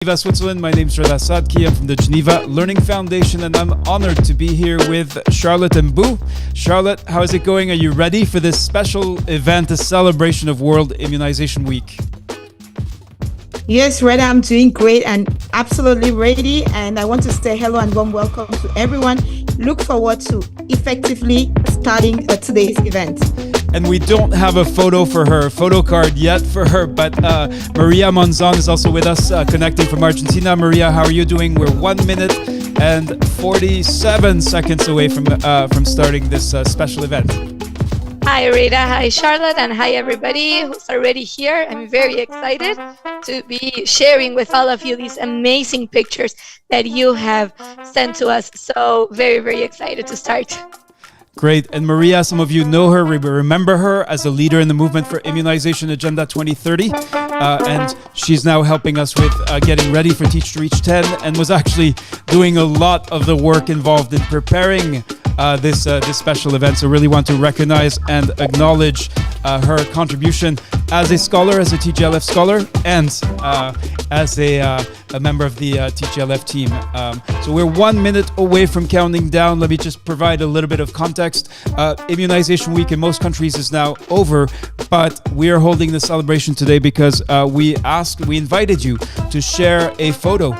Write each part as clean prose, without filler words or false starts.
Geneva, Switzerland. My name is Rada Sadki. I'm from the Geneva Learning Foundation, and I'm honored to be here with Charlotte and Boo. Charlotte, how is it going? Are you ready for this special event, the celebration of World Immunization Week? Yes, Reda, I'm doing great and absolutely ready. And I want to say hello and warm welcome to everyone. Look forward to effectively starting today's event. And we don't have a photo card yet for her, but Maria Monzon is also with us, connecting from Argentina. Maria, how are you doing? We're 1 minute and 47 seconds away from starting this special event. Hi Rita, hi Charlotte, and hi everybody who's already here. I'm very excited to be sharing with all of you these amazing pictures that you have sent to us. So very, very excited to start. Great. And Maria, some of you know her, remember her as a leader in the movement for Immunization Agenda 2030. And she's now helping us with getting ready for Teach to Reach 10 and was actually doing a lot of the work involved in preparing this special event. So really want to recognize and acknowledge her contribution as a scholar, as a TGLF scholar, and as a member of the TGLF team. So we're 1 minute away from counting down. Let me just provide a little bit of context. Immunization Week in most countries is now over, but we are holding the celebration today because we invited you to share a photo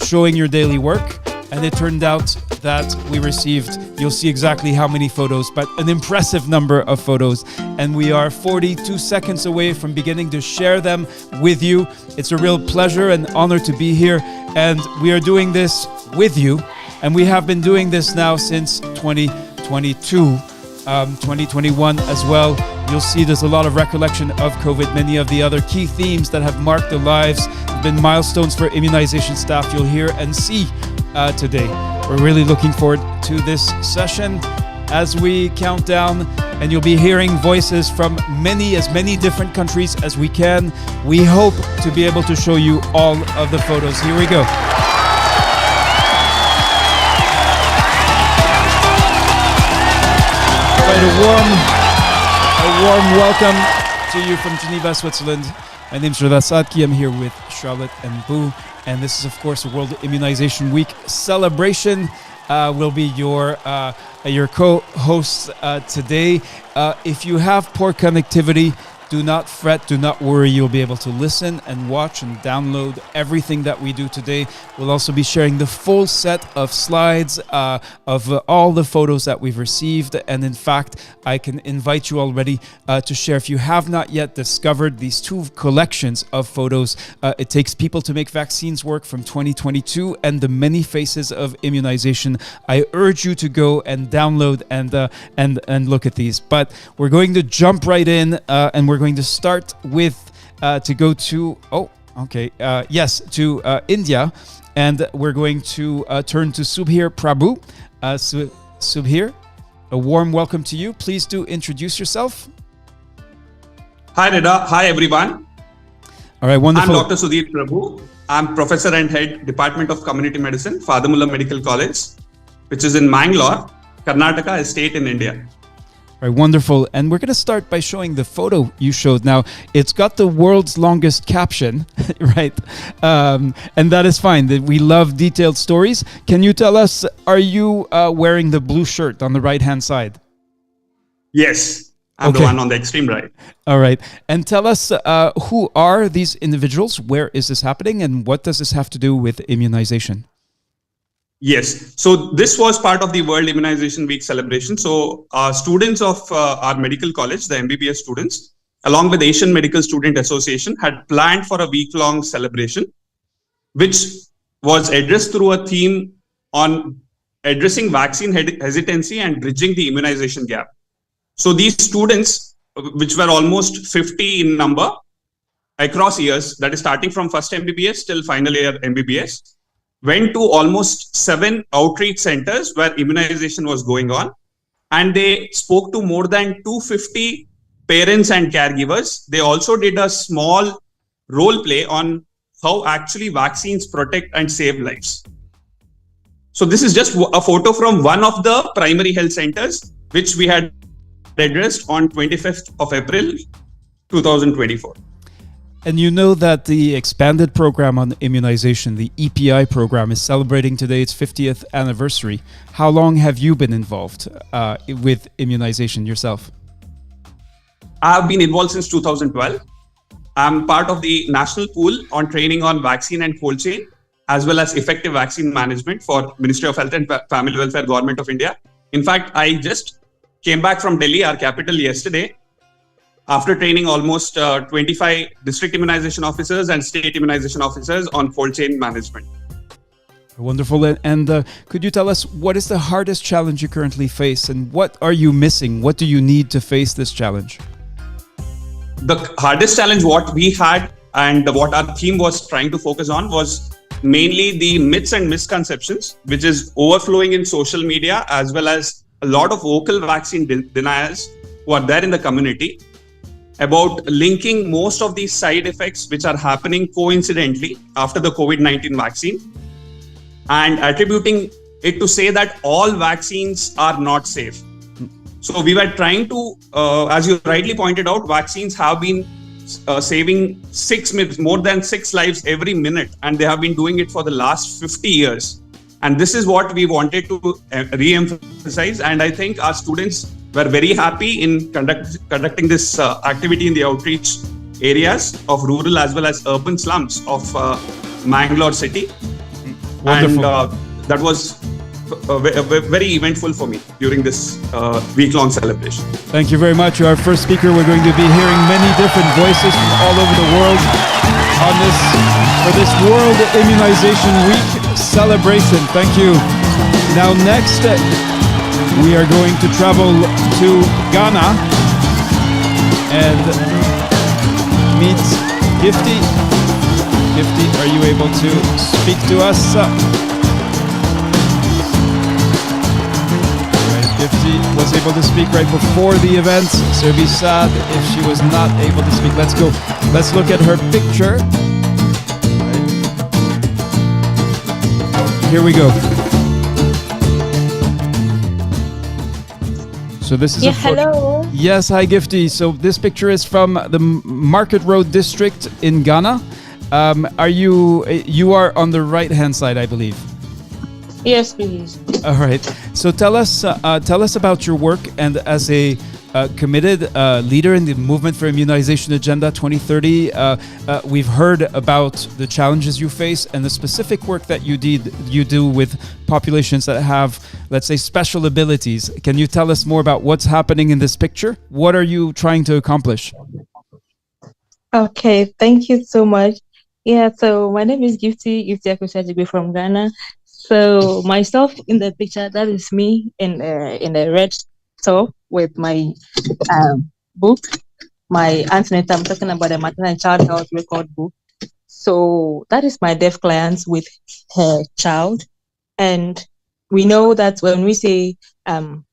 showing your daily work. And it turned out that we received, you'll see exactly how many photos, but an impressive number of photos. And we are 42 seconds away from beginning to share them with you. It's a real pleasure and honor to be here. And we are doing this with you. And we have been doing this now since 2022, 2021 as well. You'll see there's a lot of recollection of COVID. Many of the other key themes that have marked their lives have been milestones for immunization staff you'll hear and see today. We're really looking forward to this session as we count down, and you'll be hearing voices from as many different countries as we can. We hope to be able to show you all of the photos. Here we go. A warm welcome to you from Geneva, Switzerland. My name is Rada Sadki. I'm here with Charlotte and Boo. And this is, of course, a World Immunization Week celebration. Will be your co-hosts today. If you have poor connectivity, do not fret, do not worry. You'll be able to listen and watch and download everything that we do today. We'll also be sharing the full set of slides of all the photos that we've received. And in fact, I can invite you already to share. If you have not yet discovered these two collections of photos, It Takes People to Make Vaccines Work from 2022 and The Many Faces of Immunization, I urge you to go and download and look at these. But we're going to jump right in and we're going to start with to go to India, and we're going to turn to Subhir Prabhu. Subhir, a warm welcome to you. Please do introduce yourself. Hi Reda, hi everyone. All right, wonderful. I'm Dr. Subhir Prabhu. I'm Professor and Head Department of Community Medicine, Fadamullah Medical College, which is in Mangalore, Karnataka, a state in India. All right, wonderful. And we're going to start by showing the photo you showed. Now, it's got the world's longest caption, right? And that is fine. We love detailed stories. Can you tell us, are you wearing the blue shirt on the right-hand side? Yes, I'm the one on the extreme right. All right. And tell us, who are these individuals? Where is this happening? And what does this have to do with immunization? Yes. So this was part of the World Immunization Week celebration. So students of our medical college, the MBBS students, along with Asian Medical Student Association, had planned for a week-long celebration, which was addressed through a theme on addressing vaccine hesitancy and bridging the immunization gap. So these students, which were almost 50 in number across years, that is starting from first MBBS till final year MBBS, went to almost 7 outreach centers where immunization was going on. And they spoke to more than 250 parents and caregivers. They also did a small role play on how actually vaccines protect and save lives. So this is just a photo from one of the primary health centers, which we had addressed on 25th of April, 2024. And you know that the expanded program on immunization, the EPI program, is celebrating today its 50th anniversary. How long have you been involved with immunization yourself? I've been involved since 2012. I'm part of the national pool on training on vaccine and cold chain, as well as effective vaccine management for Ministry of Health and Family Welfare, Government of India. In fact, I just came back from Delhi, our capital, yesterday, after training almost 25 district immunization officers and state immunization officers on cold chain management. Wonderful. And could you tell us what is the hardest challenge you currently face, and what are you missing? What do you need to face this challenge? The hardest challenge what we had and what our team was trying to focus on was mainly the myths and misconceptions, which is overflowing in social media, as well as a lot of vocal vaccine deniers who are there in the community, about linking most of these side effects which are happening coincidentally after the COVID-19 vaccine, and attributing it to say that all vaccines are not safe. So we were trying to, as you rightly pointed out, vaccines have been saving more than 6 lives every minute, and they have been doing it for the last 50 years. And this is what we wanted to re-emphasize. And I think our students were very happy in conducting this activity in the outreach areas of rural as well as urban slums of Mangalore city. Wonderful. And that was very eventful for me during this week-long celebration. Thank you very much. You're our first speaker. We're going to be hearing many different voices from all over the world on this World Immunization Week celebration. Thank you. Now next, we are going to travel to Ghana and meet Gifty. Gifty, are you able to speak to us? Gifty was able to speak right before the event, so it'd be sad if she was not able to speak. Let's go. Let's look at her picture. Here we go. So this is hello. Yes, hi Gifty. So this picture is from the Market Road district in Ghana. You are on the right hand side, I believe. Yes, please. All right. So tell us about your work, and as a committed leader in the movement for immunization agenda 2030, we've heard about the challenges you face and the specific work that you do with populations that have, let's say, special abilities. Can you tell us more about what's happening in this picture? What are you trying to accomplish? Okay, thank you so much. Yeah, so my name is Gifty Akushajigbe from Ghana. So myself in the picture, that is me in a red top with my book, my antenatal. I'm talking about the maternal and child health record book. So that is my deaf client with her child. And we know that when we say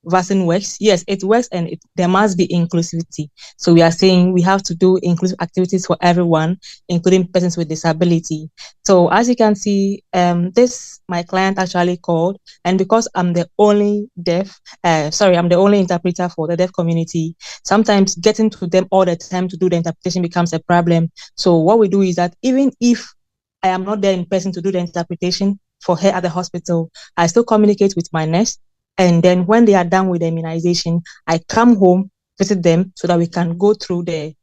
vaccine works, yes, it works, and there must be inclusivity. So we are saying we have to do inclusive activities for everyone, including persons with disability. So as you can see, this my client actually called, and because I'm the only I'm the only interpreter for the deaf community, sometimes getting to them all the time to do the interpretation becomes a problem. So what we do is that even if I am not there in person to do the interpretation for her at the hospital, I still communicate with my nurse. And then when they are done with the immunization, I come home, visit them so that we can go through the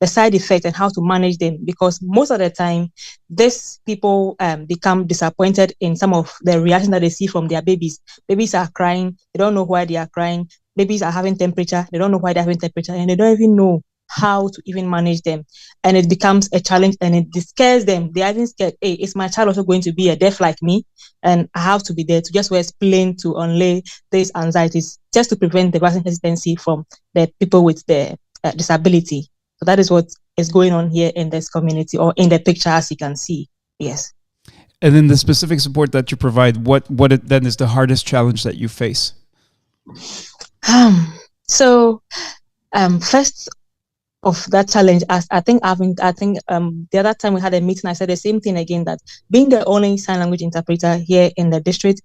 side effects and how to manage them. Because most of the time, these people become disappointed in some of the reactions that they see from their babies. Babies are crying. They don't know why they are crying. Babies are having temperature. They don't know why they're having temperature, and they don't even know how to even manage them. And it becomes a challenge, and it scares them. They are even scared, hey, is my child also going to be a deaf like me? And I have to be there to just explain, to unlay these anxieties, just to prevent the vaccine hesitancy from the people with the disability. So that is what is going on here in this community, or in the picture, as you can see. Yes. And then the specific support that you provide, what then is the hardest challenge that you face? First of that challenge, as I think the other time we had a meeting, I said the same thing again, that being the only sign language interpreter here in the district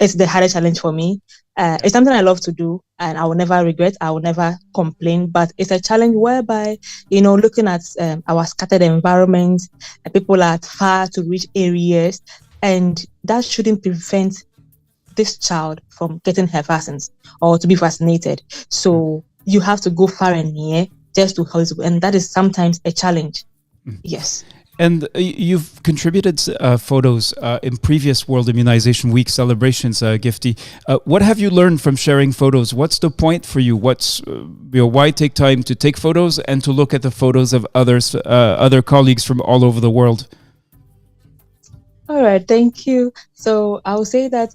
is the hardest challenge for me. It's something I love to do, and I will never regret. I will never complain. But it's a challenge whereby, looking at our scattered environments, people are far to reach areas, and that shouldn't prevent this child from getting her vaccines or to be vaccinated. So you have to go far and near just to help, and that is sometimes a challenge. Yes. And you've contributed photos in previous World Immunization Week celebrations, Gifty. What have you learned from sharing photos? What's the point for you? Why take time to take photos and to look at the photos of other colleagues from all over the world? All right, thank you. So I will say that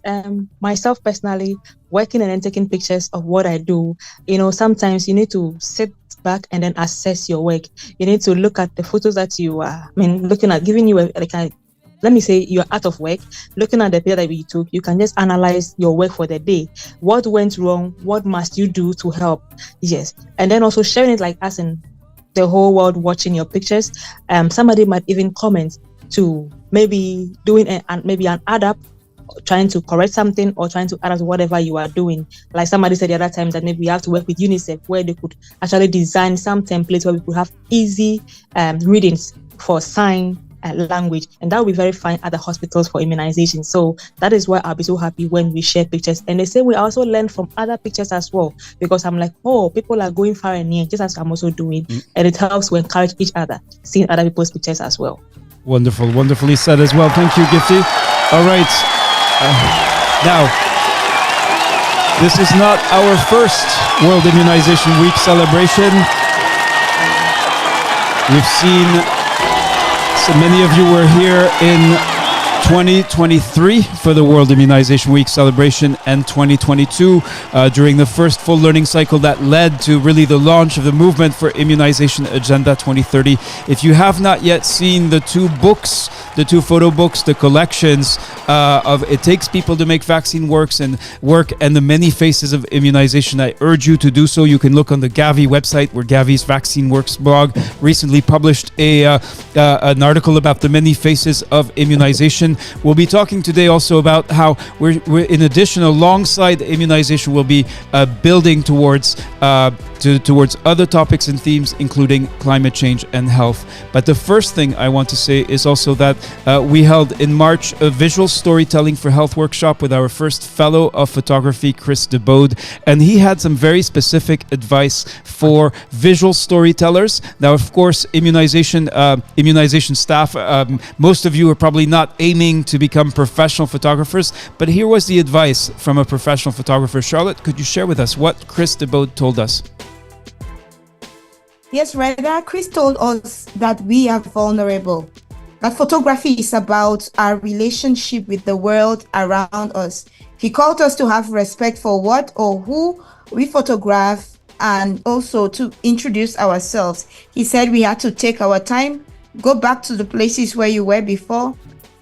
myself personally, working and then taking pictures of what I do, sometimes you need to sit back and then assess your work. You need to look at the photos that you are, looking at, giving you let me say you're out of work, looking at the picture that we took, you can just analyze your work for the day. What went wrong? What must you do to help? Yes. And then also sharing it like us in the whole world watching your pictures. Somebody might even comment to maybe doing maybe an add-up, trying to correct something or trying to add up to whatever you are doing. Like somebody said the other time that maybe we have to work with UNICEF, where they could actually design some templates where we could have easy readings for sign language, and that will be very fine at the hospitals for immunization. So that is why I'll be so happy when we share pictures. And the same way, I also learn from other pictures as well, because I'm like, oh, people are going far and near, just as I'm also doing, and it helps to encourage each other, seeing other people's pictures as well. Wonderful, wonderfully said as well. Thank you, Gifty. All right. Now, this is not our first World Immunization Week celebration. We've seen so many of you were here in 2023 for the World Immunization Week celebration, and 2022 during the first full learning cycle that led to really the launch of the movement for Immunization Agenda 2030. If you have not yet seen the two books, the two photo books, the collections of It Takes People to Make Vaccine Work and the Many Faces of Immunization, I urge you to do so. You can look on the Gavi website, where Gavi's Vaccine Works blog recently published an article about the many faces of immunization. We'll be talking today also about how we're in addition, alongside immunization, we'll be building towards other topics and themes, including climate change and health. But the first thing I want to say is also that we held in March a visual storytelling for health workshop with our first fellow of photography, Chris deBode, and he had some very specific advice for visual storytellers. Now, of course, immunization staff, most of you are probably not aiming to become professional photographers, but here was the advice from a professional photographer. Charlotte, could you share with us what Chris deBode told us? Yes, Reda, Chris told us that we are vulnerable. That photography is about our relationship with the world around us. He called us to have respect for what or who we photograph, and also to introduce ourselves. He said we had to take our time, go back to the places where you were before,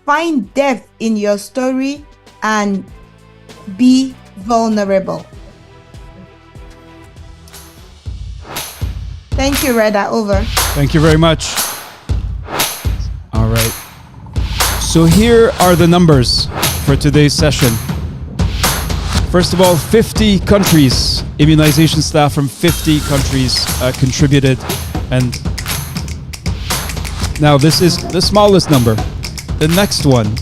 find depth in your story, and be vulnerable. Thank you, Reda. Over. Thank you very much. All right. So here are the numbers for today's session. First of all, 50 countries, immunization staff from 50 countries contributed. And now this is the smallest number. The next one,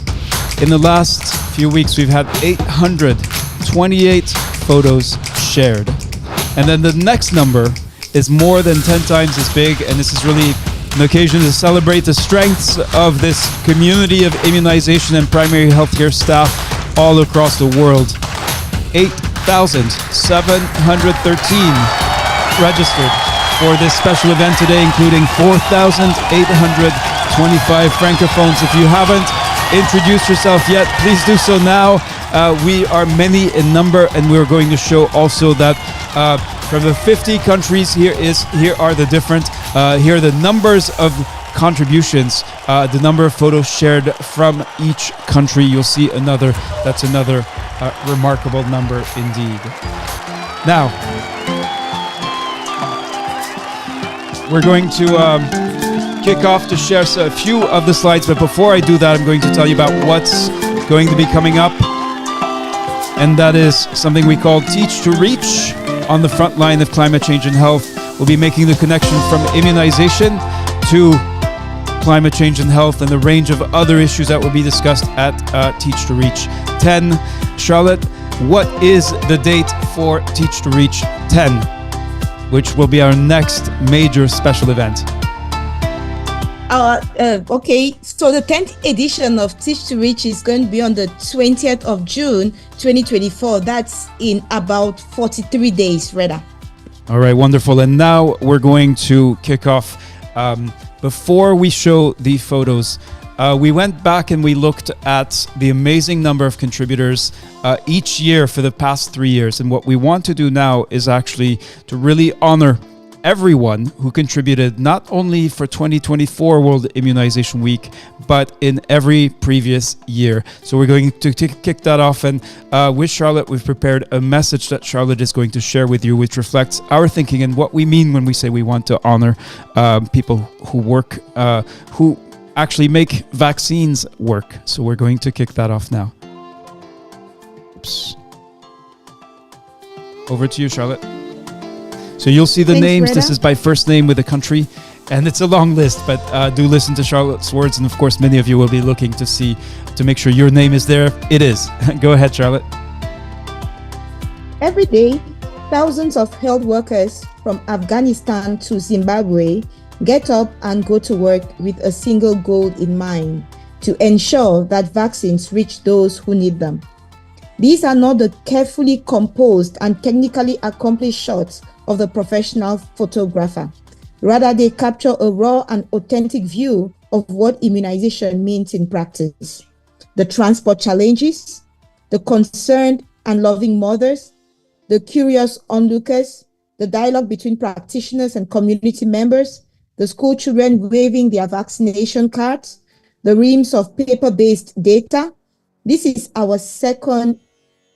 in the last few weeks, we've had 828 photos shared. And then the next number is more than 10 times as big, and this is really an occasion to celebrate the strengths of this community of immunization and primary healthcare staff all across the world. 8,713 registered for this special event today, including 4,825 francophones. If you haven't introduced yourself yet, please do so now. We are many in number, and we're going to show also that from the 50 countries, here are the numbers of contributions, the number of photos shared from each country. You'll see another remarkable number indeed. Now, we're going to kick off to share a few of the slides, but before I do that, I'm going to tell you about what's going to be coming up. and that is something we call Teach to Reach. On the front line of climate change and health, we'll be making the connection from immunization to climate change and health and the range of other issues that will be discussed at Teach to Reach 10. Charlotte, what is the date for Teach to Reach 10, which will be our next major special event? Okay, so the 10th edition of Teach to Reach is going to be on the 20th of June, 2024. That's in about 43 days, Reda. All right, wonderful. And now we're going to kick off. Before we show the photos, we went back and we looked at the amazing number of contributors each year for the past 3 years. And what we want to do now is actually to really honor everyone who contributed not only for 2024 World Immunization Week, but in every previous year. So we're going to kick that off, and with Charlotte, we've prepared a message that Charlotte is going to share with you, which reflects our thinking and what we mean when we say we want to honor people who work, who actually make vaccines work. So we're going to kick that off now. Oops. Over to you, Charlotte. So you'll see the Thanks, names. Reda. This is by first name with a country, and it's a long list, but do listen to Charlotte's words, and of course many of you will be looking to make sure your name is there. It is. Go ahead, Charlotte. Every day, thousands of health workers from Afghanistan to Zimbabwe get up and go to work with a single goal in mind: to ensure that vaccines reach those who need them. These are not the carefully composed and technically accomplished shots of the professional photographer. Rather, they capture a raw and authentic view of what immunization means in practice. The transport challenges, the concerned and loving mothers, the curious onlookers, the dialogue between practitioners and community members, the school children waving their vaccination cards, the reams of paper-based data. This is our third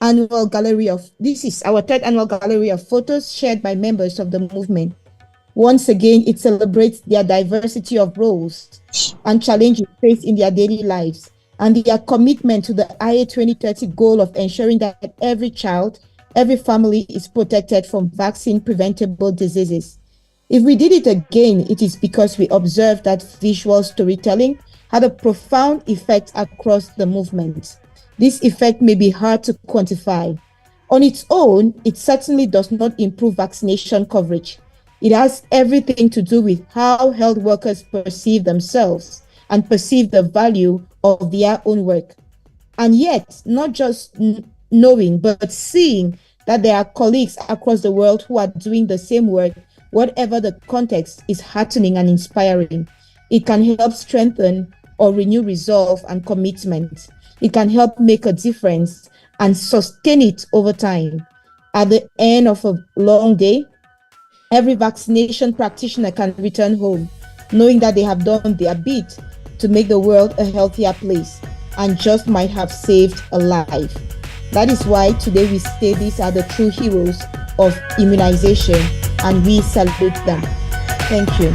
annual gallery of photos shared by members of the movement. Once again, it celebrates their diversity of roles and challenges faced in their daily lives, and their commitment to the IA 2030 goal of ensuring that every child, every family is protected from vaccine-preventable diseases. If we did it again, it is because we observed that visual storytelling had a profound effect across the movement. This effect may be hard to quantify. On its own, it certainly does not improve vaccination coverage. It has everything to do with how health workers perceive themselves and perceive the value of their own work. And yet, not just knowing, but seeing that there are colleagues across the world who are doing the same work, whatever the context, is heartening and inspiring. It can help strengthen or renew resolve and commitment. It can help make a difference and sustain it over time. At the end of a long day, every vaccination practitioner can return home, knowing that they have done their bit to make the world a healthier place and just might have saved a life. That is why today we say these are the true heroes of immunization, and we salute them. Thank you.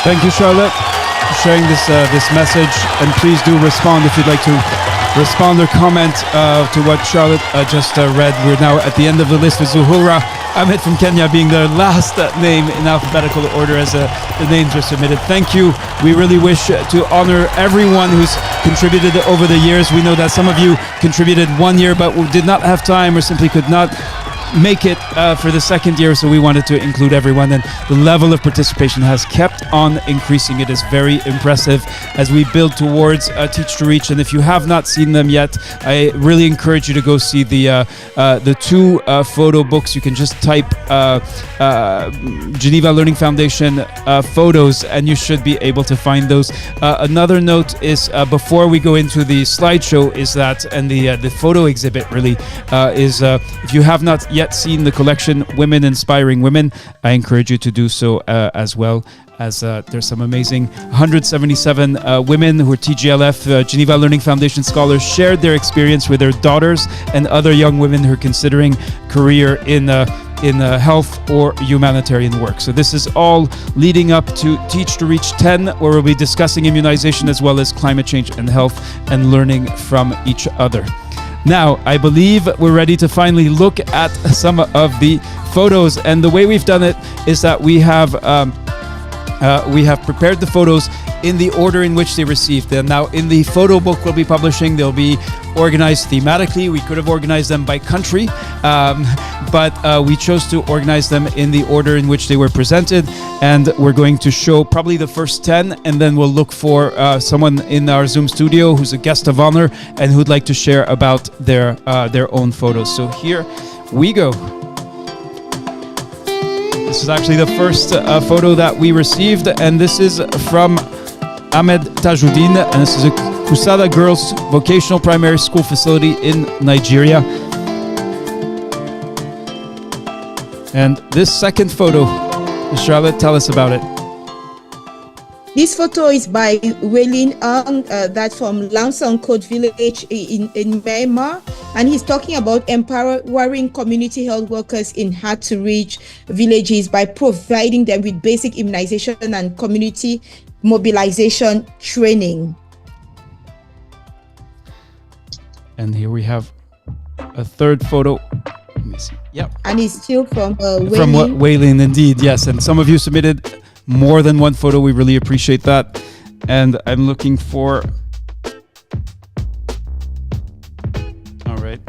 Thank you, Charlotte, for sharing this message. And please do respond if you'd like to respond or comment to what Charlotte just read. We're now at the end of the list with Zuhura Ahmed from Kenya being the last name in alphabetical order as the names are submitted. Thank you. We really wish to honor everyone who's contributed over the years. We know that some of you contributed 1 year but did not have time or simply could not make it for the second year, so we wanted to include everyone, and the level of participation has kept on increasing. It is very impressive as we build towards Teach to Reach, and if you have not seen them yet, I really encourage you to go see the two photo books. You can just type Geneva Learning Foundation photos and you should be able to find those. Another note is before we go into the slideshow is that, and the photo exhibit really is if you have not yet seen the collection Women Inspiring Women, I encourage you to do so as well, as there's some amazing 177 women who are TGLF, Geneva Learning Foundation scholars, shared their experience with their daughters and other young women who are considering career in in health or humanitarian work. So this is all leading up to Teach to Reach 10, where we'll be discussing immunization as well as climate change and health and learning from each other. Now, I believe we're ready to finally look at some of the photos, and the way we've done it is that we have prepared the photos in the order in which they received them. Now, in the photo book we'll be publishing, they'll be organized thematically. We could have organized them by country, but we chose to organize them in the order in which they were presented, and we're going to show probably the first 10, and then we'll look for someone in our Zoom studio who's a guest of honor and who'd like to share about their own photos. So here we go. This is actually the first photo that we received, and this is from Ahmed Tajuddin, and this is a Kusada Girls Vocational Primary School facility in Nigeria. And this second photo, Charlotte, tell us about it. This photo is by Weilin Ang, that's from Langsong Code Village in Myanmar, and he's talking about empowering community health workers in hard-to-reach villages by providing them with basic immunization and community mobilization training. And here we have a third photo. Let me see. Yep. And it's still from Weilin. From Weilin, indeed, yes. And some of you submitted more than one photo. We really appreciate that. And I'm looking for... All right.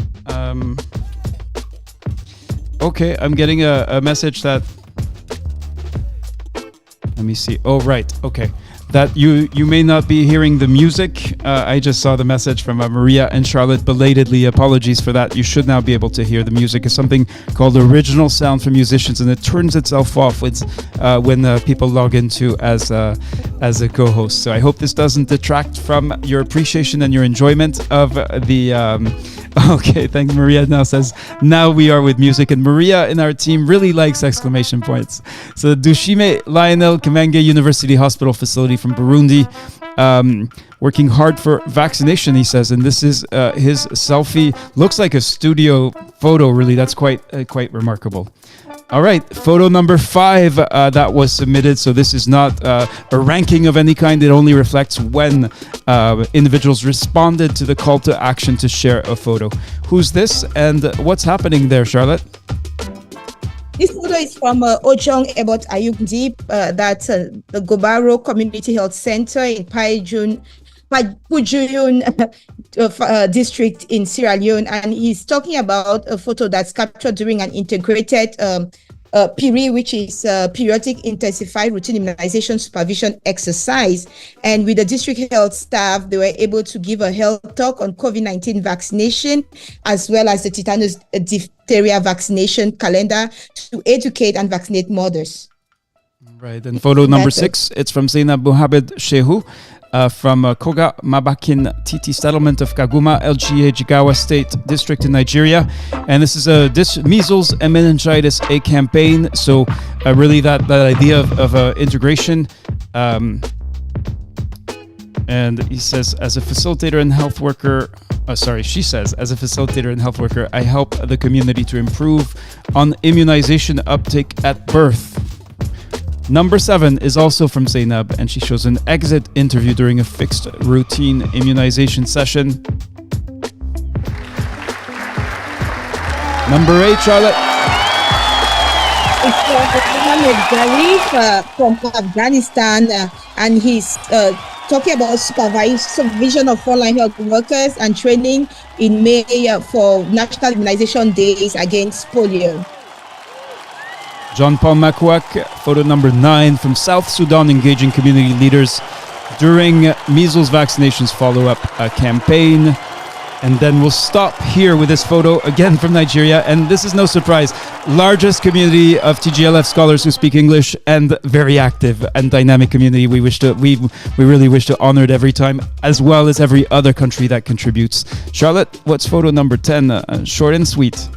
Okay, I'm getting a message that... Let me see. Oh, right. Okay. That you may not be hearing the music. I just saw the message from Maria and Charlotte. Belatedly, apologies for that. You should now be able to hear the music. It's something called original sound for musicians, and it turns itself off when people log into as a co-host. So I hope this doesn't detract from your appreciation and your enjoyment of the... Okay, thanks. Maria now says, now we are with music. And Maria in our team really likes exclamation points. So Dushime Lionel Kamenge University Hospital facility from Burundi, working hard for vaccination, he says. And this is his selfie. Looks like a studio photo, really. That's quite remarkable. All right, photo number 5 that was submitted. So this is not a ranking of any kind. It only reflects when individuals responded to the call to action to share a photo. Who's this and what's happening there, Charlotte? This photo is from Ojong Ebot Ayungdi, that's the Gobaro Community Health Center in Pajuyun district in Sierra Leone, and he's talking about a photo that's captured during an integrated PIRI, which is periodic intensified routine immunization supervision exercise. And with the district health staff, they were able to give a health talk on COVID-19 vaccination, as well as the tetanus diphtheria vaccination calendar to educate and vaccinate mothers. Right, and photo number 6, it's from Zainab Mohamed Shehu. From Koga Mabakin TT settlement of Kaguma, LGA Jigawa State District in Nigeria. And this is a measles and meningitis A campaign. So really that idea of integration. And he says, as a facilitator and health worker, she says, as a facilitator and health worker, I help the community to improve on immunization uptake at birth. Number 7 is also from Zainab, and she shows an exit interview during a fixed routine immunization session. Number 8, Charlotte. It's Mohammed Garif from Afghanistan, and he's talking about supervision of frontline health workers and training in May for National Immunization Days against polio. John Paul Makwak, photo number 9 from South Sudan, engaging community leaders during measles vaccinations follow-up campaign. And then we'll stop here with this photo again from Nigeria. And this is no surprise. Largest community of TGLF scholars who speak English, and very active and dynamic community. We really wish to honor it every time, as well as every other country that contributes. Charlotte, what's photo number 10? Short and sweet.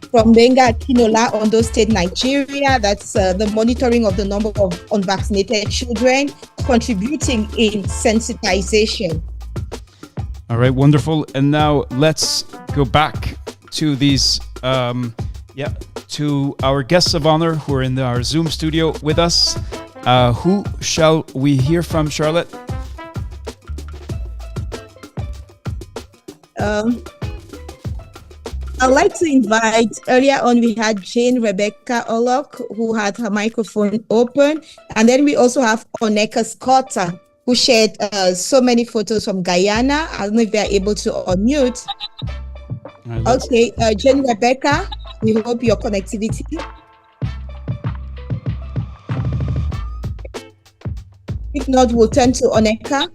From Benga Kinola, Ondo State, Nigeria. That's the monitoring of the number of unvaccinated children, contributing in sensitization. All right, wonderful. And now let's go back to these to our guests of honor who are in our Zoom studio with us. Who shall we hear from, Charlotte? I'd like to invite, earlier on we had Jane Rebecca Olok, who had her microphone open. And then we also have Oneka Scotta, who shared so many photos from Guyana. I don't know if they're able to unmute. Okay, Jane Rebecca, we hope your connectivity. If not, we'll turn to Oneka.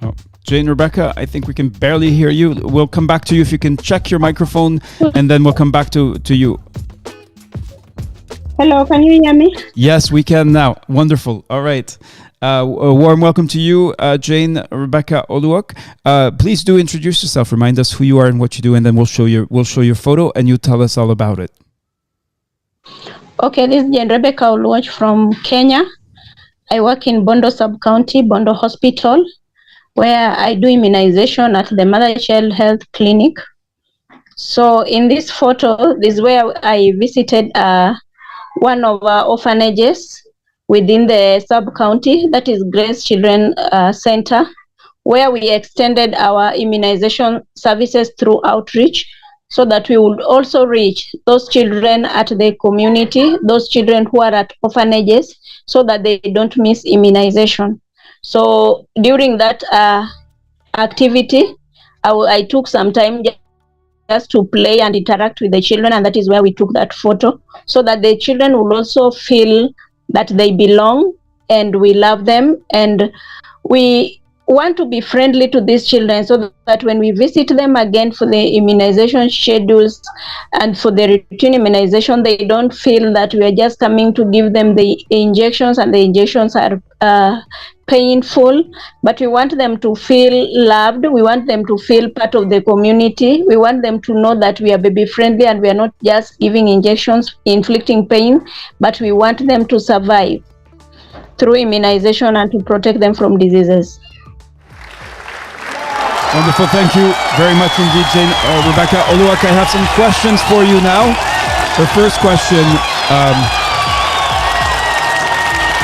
Oh, Jane Rebecca, I think we can barely hear you. We'll come back to you if you can check your microphone, and then we'll come back to you. Hello, can you hear me? Yes, we can now. Wonderful. All right. A warm welcome to you, Jane Rebecca Oluok. Please do introduce yourself. Remind us who you are and what you do, and then we'll show your photo, and you tell us all about it. Okay, this is Jane Rebecca Oluok from Kenya. I work in Bondo Sub-County, Bondo Hospital, where I do immunization at the Mother-Child Health Clinic. So in this photo, this is where I visited one of our orphanages within the sub-county, that is Grace Children Center, where we extended our immunization services through outreach so that we would also reach those children at the community, those children who are at orphanages, so that they don't miss immunization. So during that activity, I took some time just to play and interact with the children, and that is where we took that photo, so that the children will also feel that they belong and we love them, and we want to be friendly to these children so that when we visit them again for the immunization schedules and for the routine immunization, they don't feel that we are just coming to give them the injections, and the injections are painful, but we want them to feel loved. We want them to feel part of the community. We want them to know that we are baby friendly and we are not just giving injections, inflicting pain, but we want them to survive through immunization and to protect them from diseases. Wonderful. Thank you very much indeed, Jane Rebecca Oluok. I have some questions for you now. The first question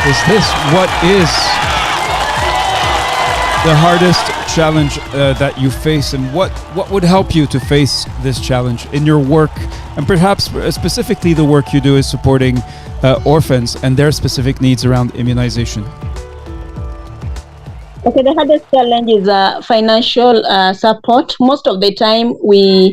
is this: what is the hardest challenge that you face, and what would help you to face this challenge in your work, and perhaps specifically the work you do is supporting orphans and their specific needs around immunization? Okay, the hardest challenge is financial support. Most of the time we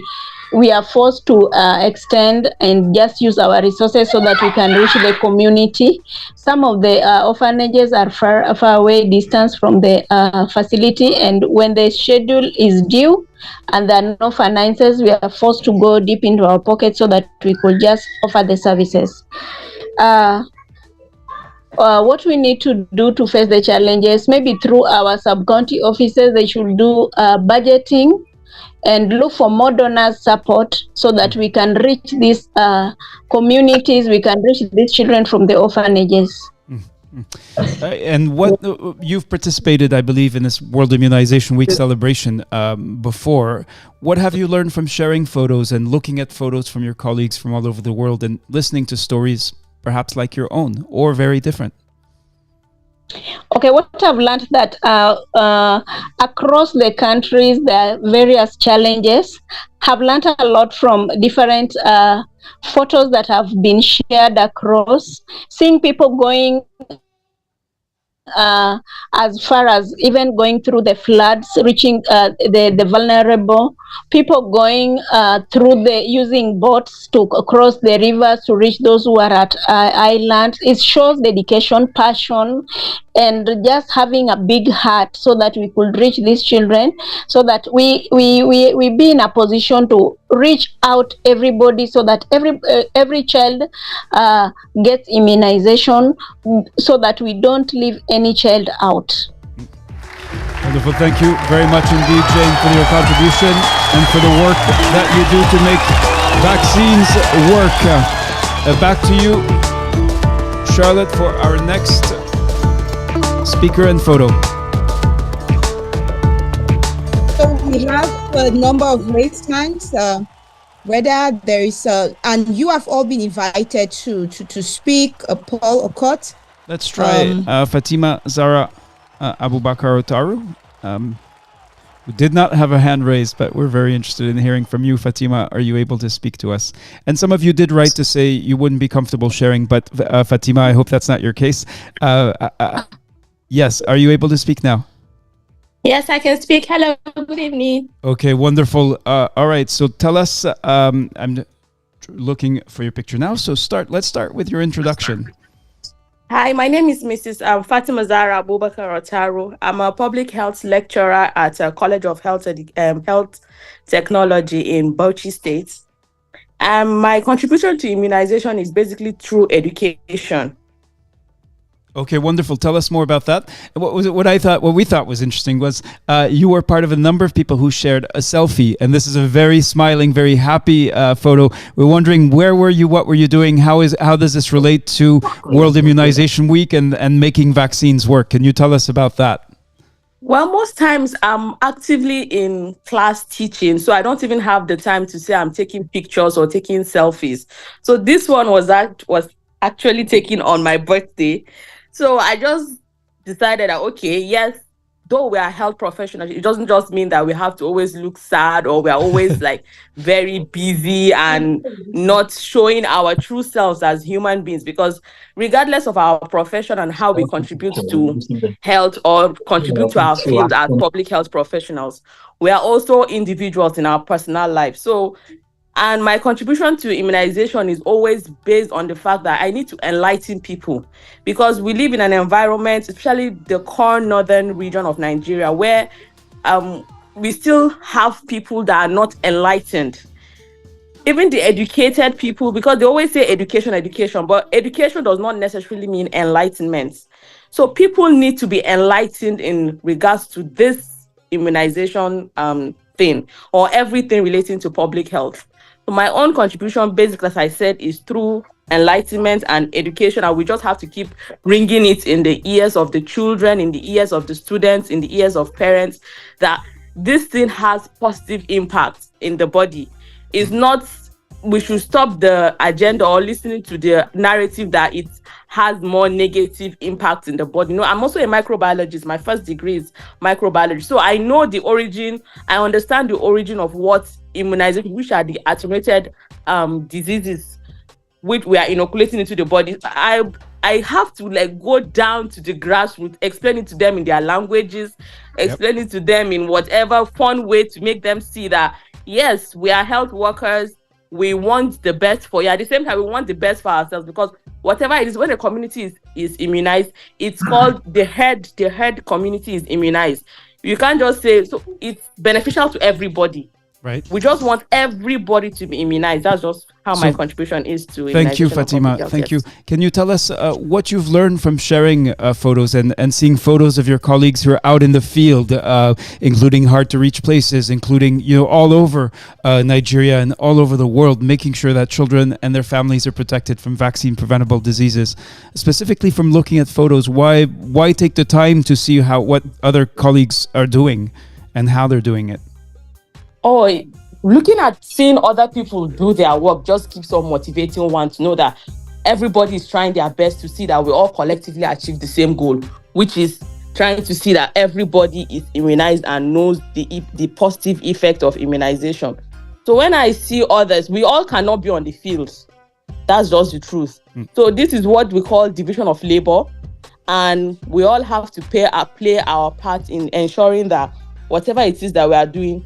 are forced to extend and just use our resources so that we can reach the community. Some of the orphanages are far away distance from the facility, and when the schedule is due and there are no finances, we are forced to go deep into our pockets so that we could just offer the services. What we need to do to face the challenges, maybe through our sub-county offices, they should do budgeting and look for more donors support so that we can reach these communities, we can reach these children from the orphanages. And what you've participated, I believe, in this World Immunization Week celebration before. What have you learned from sharing photos and looking at photos from your colleagues from all over the world and listening to stories perhaps like your own or very different? Okay, what I've learned that across the countries there are various challenges. Have learned a lot from different photos that have been shared across, seeing people going as far as even going through the floods, reaching the vulnerable, people going through using boats to cross the rivers to reach those who are at islands. It shows dedication, passion, and just having a big heart so that we could reach these children, so that we be in a position to reach out everybody, so that every child gets immunization, so that we don't leave any child out. Wonderful. Thank you very much indeed, Jane, for your contribution and for the work that you do to make vaccines work. Back to you, Charlotte, for our next speaker and photo. So we have a number of raised hands. whether there is and you have all been invited to speak, Paul Okot. Let's try Fatima Zara Abubakar Otaru, who did not have a hand raised, but we're very interested in hearing from you, Fatima. Are you able to speak to us? And some of you did write to say you wouldn't be comfortable sharing, but Fatima, I hope that's not your case. Yes, are you able to speak now? Yes, I can speak. Hello, good evening. Okay, wonderful. All right, so tell us, I'm looking for your picture now. So let's start with your introduction. Hi, my name is Mrs. Fatima Zara Abubakar Otaru. I'm a public health lecturer at College of Health Technology in Bauchi State. My contribution to immunization is basically through education. Okay, wonderful. Tell us more about that. What we thought was interesting was you were part of a number of people who shared a selfie, and this is a very smiling, very happy photo. We're wondering, where were you? What were you doing? How does this relate to World Immunization Week and making vaccines work? Can you tell us about that? Well, most times I'm actively in class teaching, so I don't even have the time to say I'm taking pictures or taking selfies. So this one was actually taken on my birthday. So I just decided that, okay, yes, though we are health professionals, it doesn't just mean that we have to always look sad or we are always like very busy and not showing our true selves as human beings, because regardless of our profession and how we contribute to health or contribute to our field as public health professionals, we are also individuals in our personal life. So, and my contribution to immunization is always based on the fact that I need to enlighten people, because we live in an environment, especially the core northern region of Nigeria, where we still have people that are not enlightened. Even the educated people, because they always say education, but education does not necessarily mean enlightenment. So people need to be enlightened in regards to this immunization thing or everything relating to public health. So my own contribution, basically, as I said, is through enlightenment and education, and we just have to keep ringing it in the ears of the children, in the ears of the students, in the ears of parents, that this thing has positive impact in the body. It's not, we should stop the agenda or listening to the narrative that it has more negative impact in the body. No, I'm also a microbiologist. My first degree is microbiology. So I know the origin, I understand the origin of what immunization, which are the attenuated diseases which we are inoculating into the body. I have to like go down to the grassroots, explain it to them in their languages, explain it to them in whatever fun way to make them see that, yes, we are health workers. We want the best for you. At the same time, we want the best for ourselves, because whatever it is, when a community is immunized, it's called the herd community is immunized. You can't just say, so it's beneficial to everybody. Right. We just want everybody to be immunized. That's just how my contribution is to immunization. Thank you, Fatima. Thank you. Can you tell us what you've learned from sharing photos and seeing photos of your colleagues who are out in the field, including hard to reach places, including all over Nigeria and all over the world, making sure that children and their families are protected from vaccine preventable diseases. Specifically from looking at photos, why take the time to see what other colleagues are doing and how they're doing it? Oh, looking at seeing other people do their work just keeps on motivating one to know that everybody is trying their best to see that we all collectively achieve the same goal, which is trying to see that everybody is immunized and knows the positive effect of immunization. So when I see others, we all cannot be on the field. That's just the truth. So this is what we call division of labor, and we all have to play our part in ensuring that whatever it is that we are doing,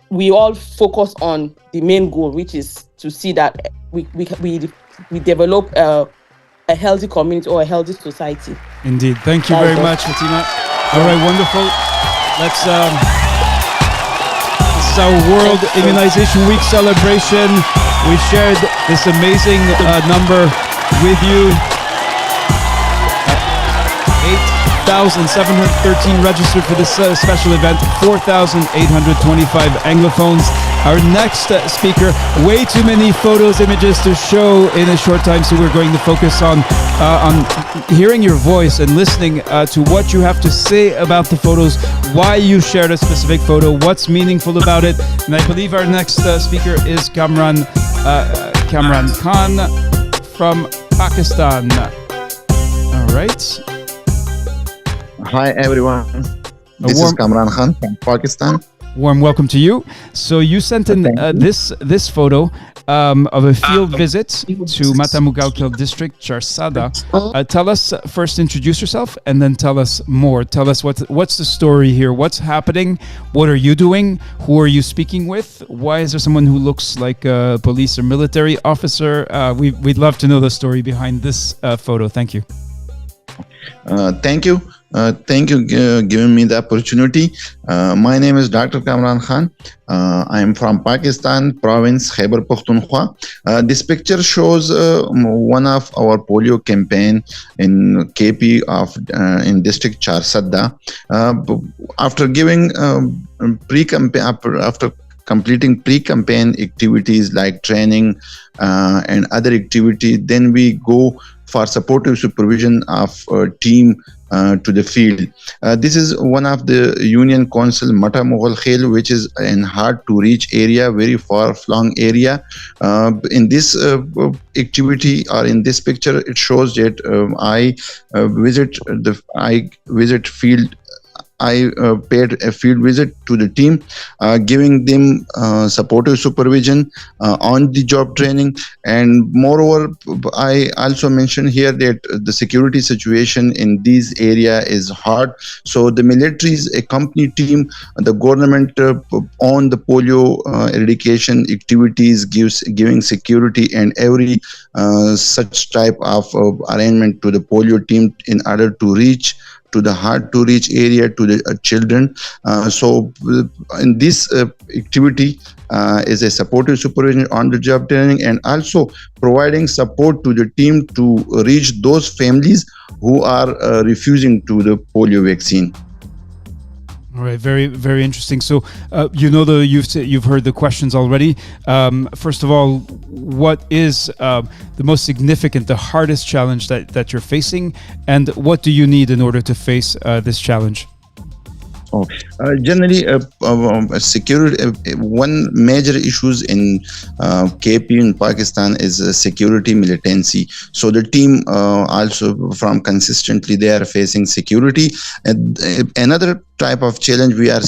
we all focus on the main goal, which is to see that we develop a healthy community or a healthy society. Indeed. Thank you very much, Fatima. All right, wonderful. Let's this is our World Immunization Week celebration. We shared this amazing number with you. 8,713 registered for this special event, 4,825 Anglophones. Our next speaker, way too many photos, images to show in a short time, so we're going to focus on hearing your voice and listening to what you have to say about the photos, why you shared a specific photo, what's meaningful about it. And I believe our next speaker is Kamran Khan from Pakistan. All right. Hi everyone. This is Kamran Khan from Pakistan. Warm welcome to you. So you sent in this photo of a field visit to Matamugalkal district, Charsada. Tell us first, introduce yourself, and then tell us more. Tell us what's the story here. What's happening? What are you doing? Who are you speaking with? Why is there someone who looks like a police or military officer? We'd love to know the story behind this photo. Thank you. Thank you. Thank you giving me the opportunity. My name is Dr. Kamran Khan. I am from Pakistan, province Khyber Pakhtunkhwa. This picture shows one of our polio campaign in KP in district Charsadda. After giving after completing pre-campaign activities like training and other activity, then we go for supportive supervision of a team to the field. This is one of the Union Council Mata Mughal Khel, which is in hard to reach area, very far flung area. In this activity or in this picture, it shows that I visit field. I paid a field visit to the team, giving them supportive supervision, on the job training, and moreover, I also mentioned here that the security situation in this area is hard. So the military's a company team, the government on the polio eradication activities giving security and every such type of arrangement to the polio team in order to reach to the hard to reach area to the children. So in this activity is a supportive supervision on the job training and also providing support to the team to reach those families who are refusing to the polio vaccine. All right, very, very interesting. So, you've heard the questions already. First of all, what is the most significant, the hardest challenge that you're facing, and what do you need in order to face this challenge? Generally, security. One major issues in KP in Pakistan is security militancy. So the team also from consistently they are facing security. And another type of challenge we are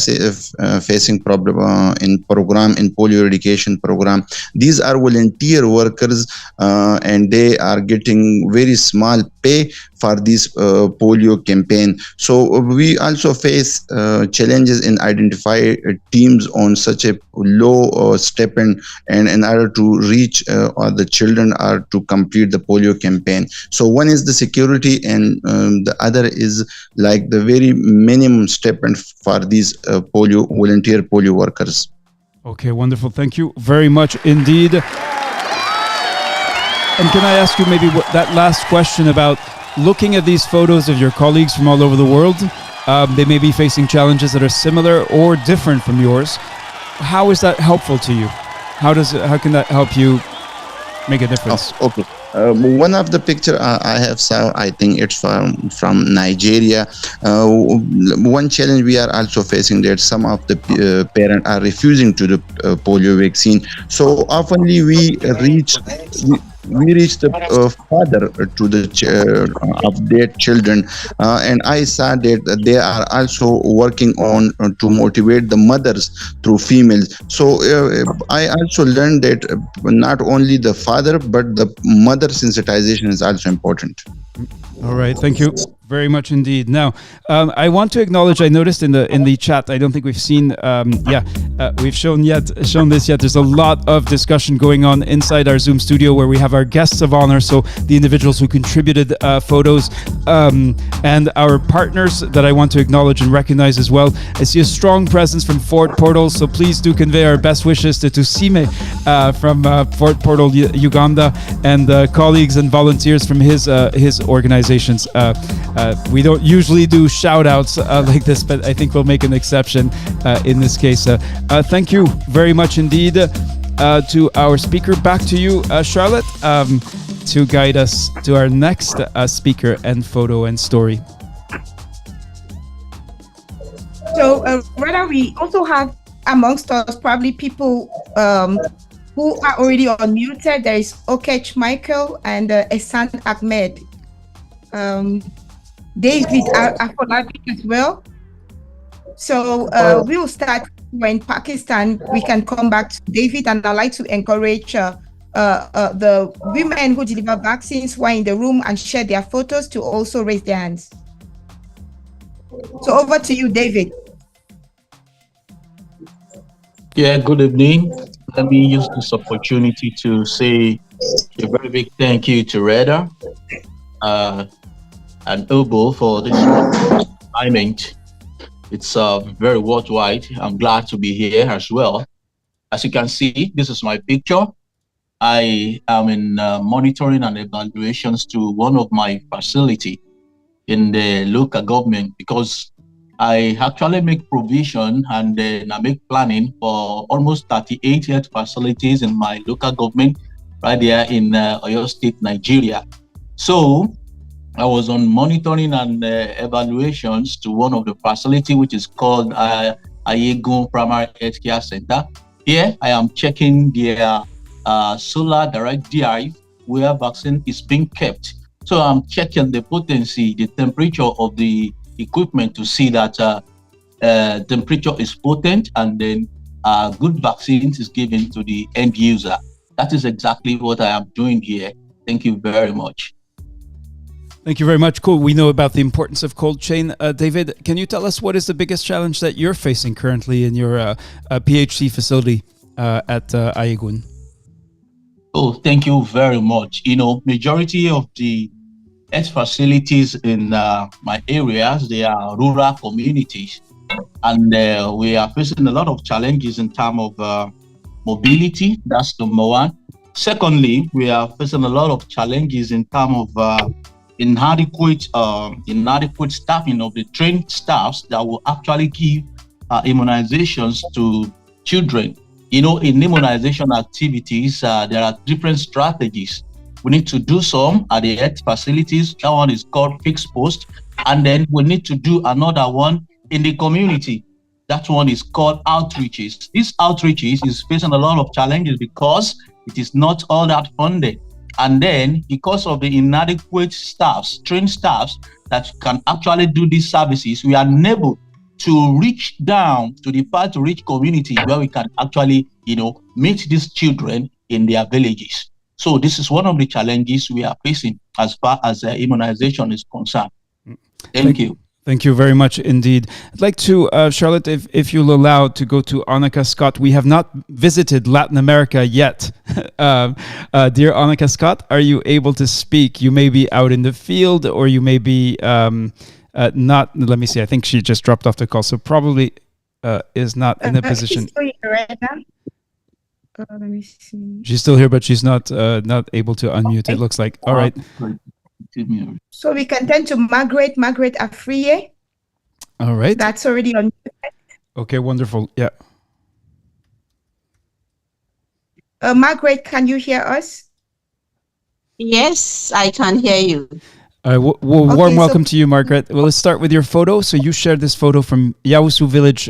facing problem in polio eradication program. These are volunteer workers and they are getting very small pay for this polio campaign. So we also face challenges in identify teams on such a low stipend and in order to reach or the children are to complete the polio campaign. So one is the security and the other is like the very minimum stipend for these volunteer polio workers. Okay, wonderful. Thank you very much indeed. And can I ask you maybe that last question about looking at these photos of your colleagues from all over the world? They may be facing challenges that are similar or different from yours. How is that helpful to you? How can that help you make a difference? Okay. One of the picture I have saw, I think it's from Nigeria. One challenge we are also facing that some of the parents are refusing to the polio vaccine. So oftenly we reach the father to the of their children, and I saw that they are also working on to motivate the mothers through females. So I also learned that not only the father but the mother sensitization is also important. All right, thank you very much indeed. Now, I want to acknowledge. I noticed in the chat. I don't think we've seen. We've shown this yet. There's a lot of discussion going on inside our Zoom studio where we have our guests of honor. So the individuals who contributed photos and our partners that I want to acknowledge and recognize as well. I see a strong presence from Fort Portal. So please do convey our best wishes to Tusime from Fort Portal, Uganda, and colleagues and volunteers from his organizations. We don't usually do shout outs like this, but I think we'll make an exception in this case. Thank you very much indeed to our speaker. Back to you, Charlotte, to guide us to our next speaker and photo and story. So, Reda, we also have amongst us probably people who are already unmuted. There is Okech Michael and Ehsan Ahmed. David Afolabi as well. So we'll start in Pakistan. We can come back to David, and I'd like to encourage the women who deliver vaccines who are in the room and share their photos to also raise their hands. So over to you, David. Yeah, good evening. Let me use this opportunity to say a very big thank you to Reda and Obo for this assignment. It's very worthwhile. I'm glad to be here as well. As you can see, this is my picture. I am in monitoring and evaluations to one of my facility in the local government, because I actually make provision and I make planning for almost 38 health facilities in my local government right there in Oyo State, Nigeria. So I was on monitoring and evaluations to one of the facility, which is called Ayegun Primary Health Care Center. Here I am checking their solar direct drive where vaccine is being kept. So I'm checking the potency, the temperature of the equipment to see that temperature is potent, and then good vaccines is given to the end user. That is exactly what I am doing here. Thank you very much. Thank you very much. Cool. We know about the importance of cold chain. David, can you tell us what is the biggest challenge that you're facing currently in your PhD facility at Ayegun? Oh, thank you very much. You know, majority of the health facilities in my areas, they are rural communities, and we are facing a lot of challenges in terms of mobility. That's number one. Secondly, we are facing a lot of challenges in terms of inadequate staffing of the trained staffs that will actually give immunizations to children. You know, in immunization activities, there are different strategies. We need to do some at the health facilities. That one is called fixed post. And then we need to do another one in the community. That one is called outreaches. These outreaches is facing a lot of challenges because it is not all that funded. And then because of the inadequate staffs, trained staffs that can actually do these services, we are unable to reach down to the far to reach community where we can actually, you know, meet these children in their villages. So this is one of the challenges we are facing as far as immunization is concerned. Thank you. Thank you very much indeed. I'd like to, Charlotte, if you'll allow, to go to Annika Scott. We have not visited Latin America yet. Dear Annika Scott, are you able to speak? You may be out in the field, or you may be not. Let me see. I think she just dropped off the call, so probably is not in a position. She's still here right now. Let me see. She's still here, but she's not able to unmute. It looks like. All right. So we can turn to Margaret Afriye. All right. That's already on. Okay, wonderful. Yeah. Margaret, can you hear us? Yes, I can hear you. Warm welcome to you, Margaret. Well, let's start with your photo. So you shared this photo from Yaosu village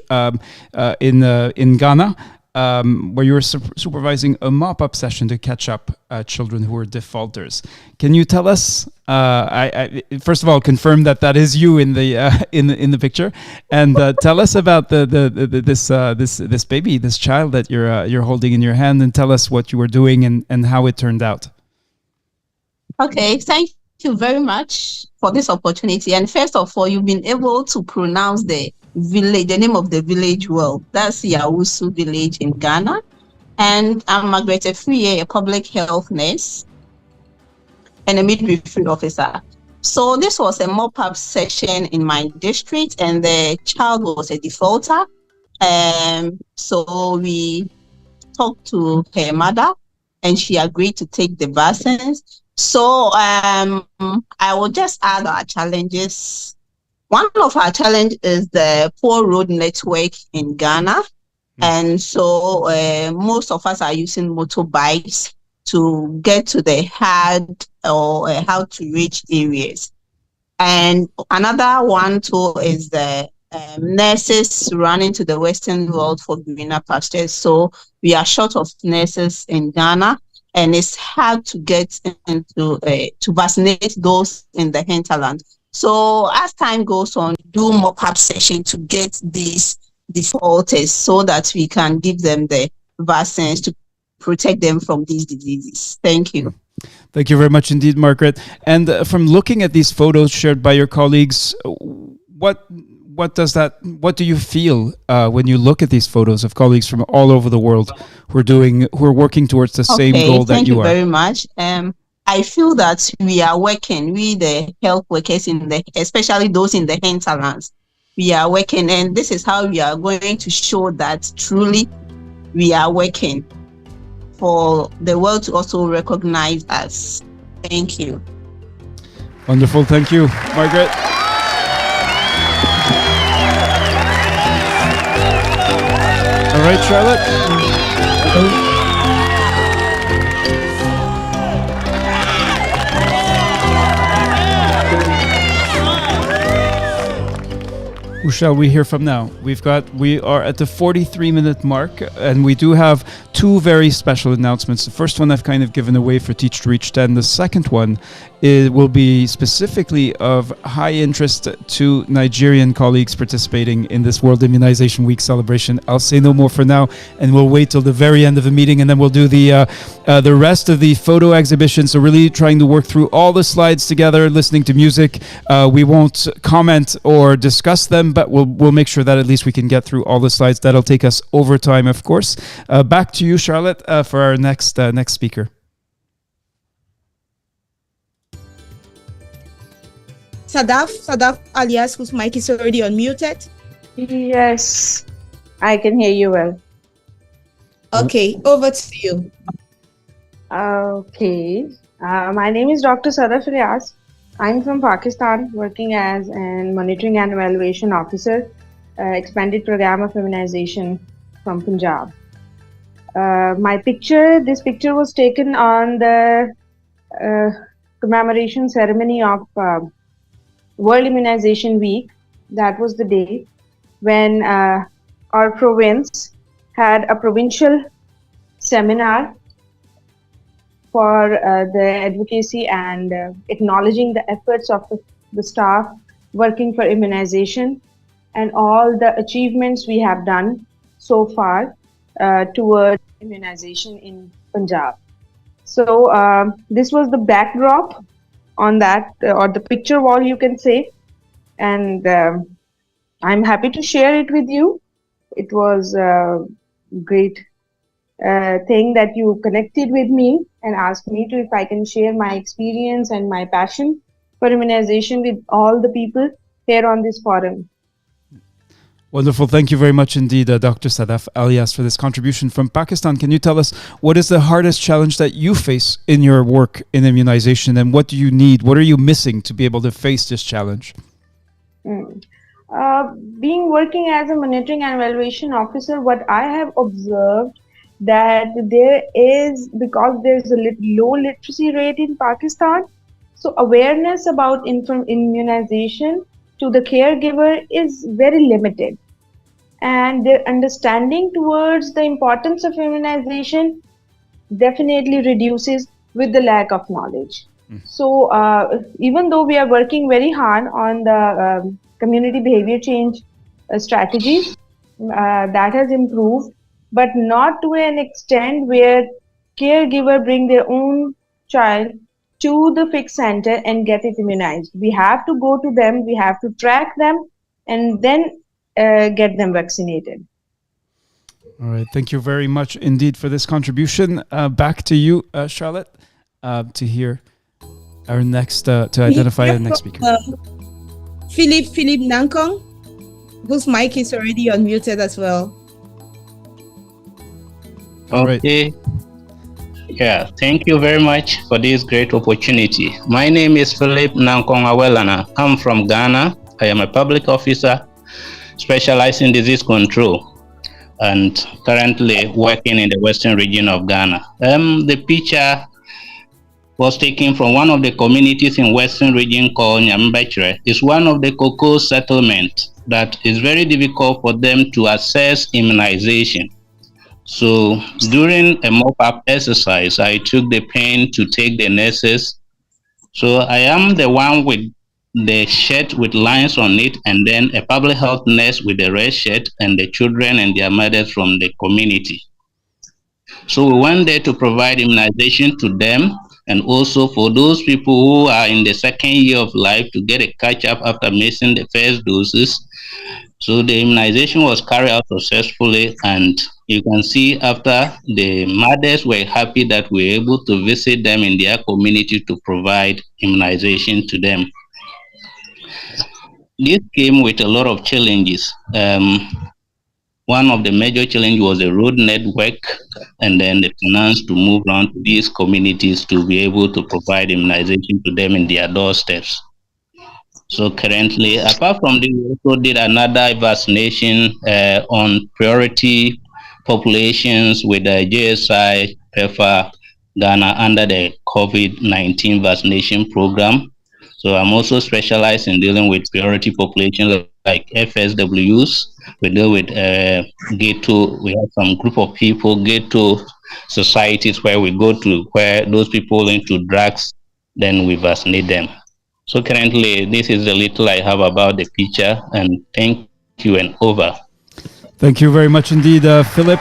in Ghana, where you were supervising a mop-up session to catch up children who were defaulters. Can you tell us? I first of all confirm that is you in the picture, and tell us about this baby, this child that you're holding in your hand, and tell us what you were doing and how it turned out. Okay, thank you very much for this opportunity. And first of all, you've been able to pronounce the name of the village well. That's Yaosu village in Ghana. And I'm Margaret Afriye, a public health nurse and a midwifery officer. So this was a mop-up session in my district, and the child was a defaulter. So we talked to her mother, and she agreed to take the vaccines. So I will just add our challenges. One of our challenge is the poor road network in Ghana. And so most of us are using motorbikes to get to the hard or how to reach areas. And another one too is the nurses running to the Western world for greener pastures. So we are short of nurses in Ghana, and it's hard to get into to vaccinate those in the hinterland. So as time goes on, do mop-up session to get these defaulters so that we can give them the vaccines to protect them from these diseases. Thank you. Thank you very much indeed, Margaret. And from looking at these photos shared by your colleagues, what do you feel when you look at these photos of colleagues from all over the world who are working towards the same goal that you are? Thank you very much. I feel that we are working, we the health workers especially those in the hinterlands, we are working, and this is how we are going to show that truly we are working for the world to also recognize us. Thank you. Wonderful. Thank you, Margaret. All right, Charlotte. Who shall we hear from now? We are at the 43-minute mark, and we do have two very special announcements. The first one I've kind of given away for Teach to Reach 10. The second one will be specifically of high interest to Nigerian colleagues participating in this World Immunization Week celebration. I'll say no more for now, and we'll wait till the very end of the meeting, and then we'll do the rest of the photo exhibition. So really trying to work through all the slides together, listening to music. We won't comment or discuss them, but we'll make sure that at least we can get through all the slides. That'll take us over time, of course. Back to you, Charlotte, for our next speaker. Sadaf alias, whose mic is already unmuted. Yes, I can hear you well. Okay, over to you. Okay, my name is Dr. Sadaf Riaz. I'm from Pakistan, working as an monitoring and evaluation officer, expanded program of immunization from Punjab. This picture was taken on the commemoration ceremony of World Immunization Week. That was the day when our province had a provincial seminar for the advocacy and acknowledging the efforts of the staff working for immunization and all the achievements we have done so far towards immunization in Punjab. So this was the backdrop on that, or the picture wall, you can say, and I'm happy to share it with you. It was a great thing that you connected with me and asked me if I can share my experience and my passion for immunization with all the people here on this forum. Wonderful. Thank you very much indeed, Dr. Sadaf Alias, for this contribution from Pakistan. Can you tell us what is the hardest challenge that you face in your work in immunization, and what do you need? What are you missing to be able to face this challenge? Being working as a monitoring and evaluation officer, what I have observed that because there's a low literacy rate in Pakistan, so awareness about immunization to the caregiver is very limited, and their understanding towards the importance of immunization definitely reduces with the lack of knowledge. So even though we are working very hard on the community behavior change strategies, that has improved, but not to an extent where caregiver bring their own child to the fixed center and get it immunized. We have to go to them, we have to track them, and then get them vaccinated. All right. Thank you very much indeed for this contribution. Back to you, Charlotte, to hear our next, to identify the next speaker. Philip Nankong, whose mic is already unmuted as well. Okay. Yeah, thank you very much for this great opportunity. My name is Philip Nankongawelana. I'm from Ghana. I am a public officer specialized in disease control and currently working in the western region of Ghana. The picture was taken from one of the communities in western region called Nyambechere. It's one of the cocoa settlements that is very difficult for them to access immunization. So during a mop-up exercise, I took the pain to take the nurses. So I am the one with the shirt with lines on it, and then a public health nurse with the red shirt, and the children and their mothers from the community. So we went there to provide immunization to them, and also for those people who are in the second year of life to get a catch-up after missing the first doses. So the immunization was carried out successfully, and you can see after the mothers were happy that we were able to visit them in their community to provide immunization to them. This came with a lot of challenges. One of the major challenges was the road network and then the finance to move around to these communities to be able to provide immunization to them in their doorsteps. So currently, apart from this, we also did another vaccination on priority populations with the JSI, PEPFAR, Ghana under the COVID-19 vaccination program. So I'm also specialized in dealing with priority populations like FSWs. We deal with ghetto. We have some group of people, ghetto societies where we go to, where those people into drugs, then we vaccinate them. So currently, this is the little I have about the picture, and thank you and over. Thank you very much indeed, Philip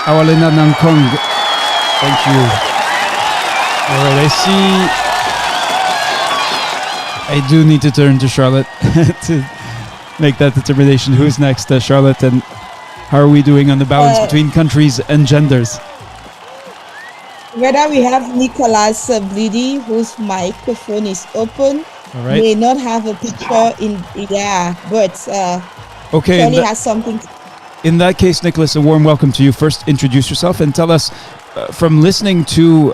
Awalena Nankong. Thank you. All right, I see. I do need to turn to Charlotte to make that determination. Who's next, Charlotte? And how are we doing on the balance between countries and genders? Whether we have Nicholas Bleedy, whose microphone is open, all right, may not have a picture in, but okay, Kelly has something. In that case, Nicholas, a warm welcome to you. First, introduce yourself and tell us, from listening to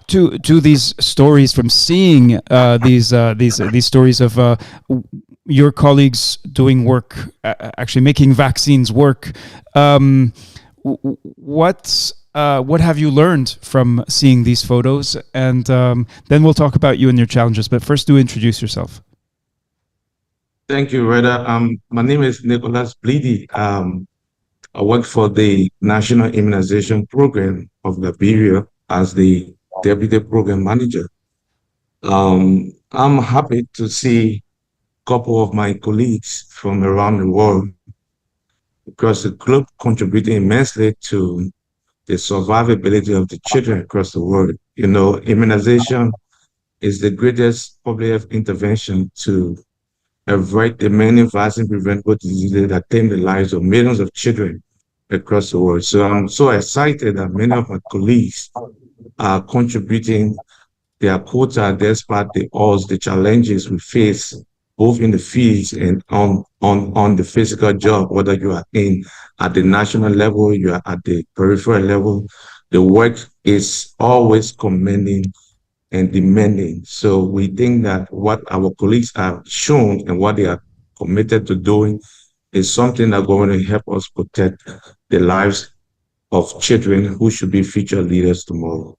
these stories, from seeing these stories of your colleagues doing work, actually making vaccines work. What have you learned from seeing these photos? And then we'll talk about you and your challenges. But first, do introduce yourself. Thank you, Reda. My name is Nicholas Bleedy. I work for the National Immunization Program of Liberia as the Deputy Program Manager. I'm happy to see a couple of my colleagues from around the world across the globe contributing immensely to the survivability of the children across the world. You know, immunization is the greatest public health intervention to avoid the many vaccine preventable diseases that claim the lives of millions of children across the world. So I'm so excited that many of my colleagues are contributing their quota despite the odds, the challenges we face, both in the fields and on the physical job, whether you are at the national level, you are at the peripheral level. The work is always commending and demanding. So we think that what our colleagues have shown and what they are committed to doing is something that's going to help us protect the lives of children who should be future leaders tomorrow.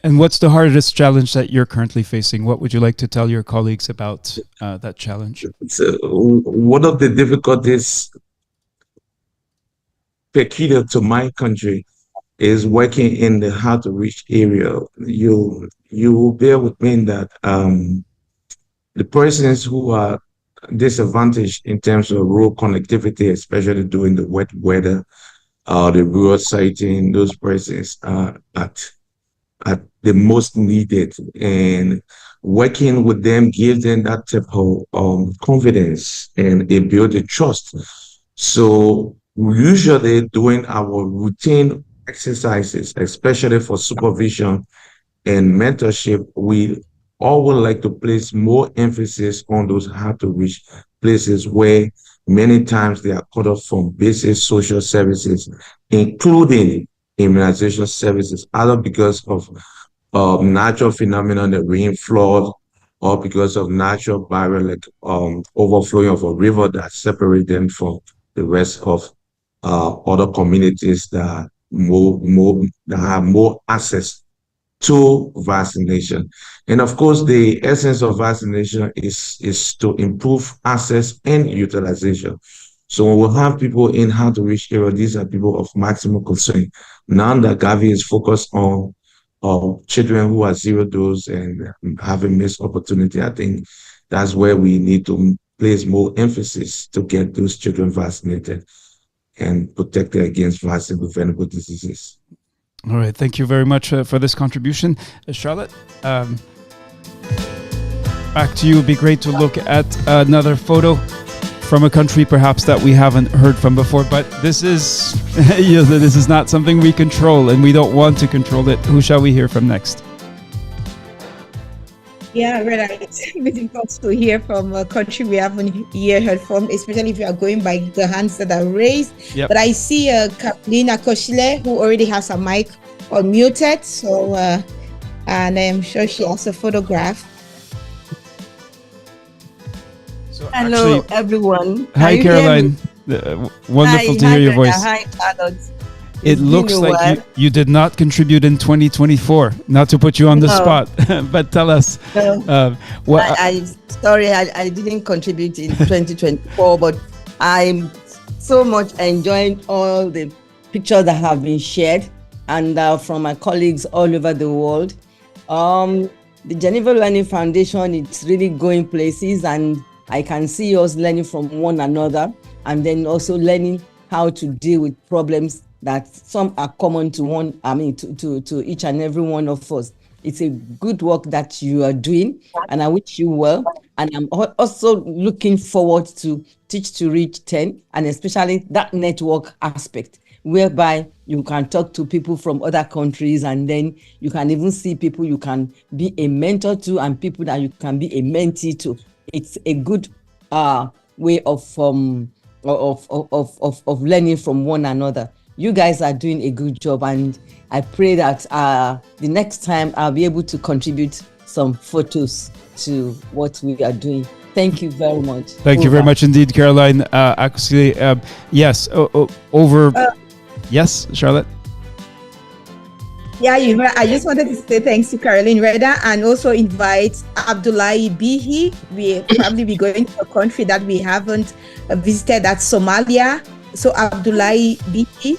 And what's the hardest challenge that you're currently facing? What would you like to tell your colleagues about that challenge? So one of the difficulties peculiar to my country is working in the hard to reach area. You will bear with me that the persons who are disadvantaged in terms of rural connectivity, especially during the wet weather, the rural siting, those persons are at the most needed, and working with them gives them that type of confidence and it builds a trust. So usually doing our routine exercises, especially for supervision and mentorship, we all would like to place more emphasis on those hard to reach places where many times they are cut off from basic social services, including immunization services, either because of natural phenomenon, the rain flood, or because of natural barrier like overflowing of a river that separate them from the rest of other communities that that have more access to vaccination. And of course, the essence of vaccination is to improve access and utilization. So when we have people in hard to reach area, these are people of maximum concern. Now that Gavi is focused on children who are zero dose and having missed opportunity, I think that's where we need to place more emphasis to get those children vaccinated and protected against vaccine preventable diseases. All right, thank you very much for this contribution. Charlotte, back to you. It would be great to look at another photo from a country perhaps that we haven't heard from before, but this is this is not something we control and we don't want to control it. Who shall we hear from next? Yeah, right. It's difficult to hear from a country we haven't heard from, especially if you are going by the hands that are raised. Yep. But I see Kathleen Akoshile, who already has a mic unmuted. So, and I'm sure she has a photograph. So hello, everyone. Hi, Caroline. Wonderful to hear your voice. Hi, Charlotte. It looks like you did not contribute in 2024. Not to put you on the spot, but tell us. Sorry, I didn't contribute in 2024, but I'm so much enjoying all the pictures that have been shared and from my colleagues all over the world. The Geneva Learning Foundation, it's really going places, and I can see us learning from one another, and then also learning how to deal with problems that some are common to each and every one of us. It's a good work that you are doing, and I wish you well. And I'm also looking forward to Teach to Reach 10, and especially that network aspect, whereby you can talk to people from other countries, and then you can even see people you can be a mentor to and people that you can be a mentee to. It's a good way of learning from one another. You guys are doing a good job, and I pray that the next time I'll be able to contribute some photos to what we are doing. Thank you very much. Thank you very much indeed, Caroline. Actually, yes, yes, Charlotte. Yeah, I just wanted to say thanks to Caroline Reda and also invite Abdullahi Bihi. We'll probably be going to a country that we haven't visited, that's Somalia. So Abdullahi Bihi,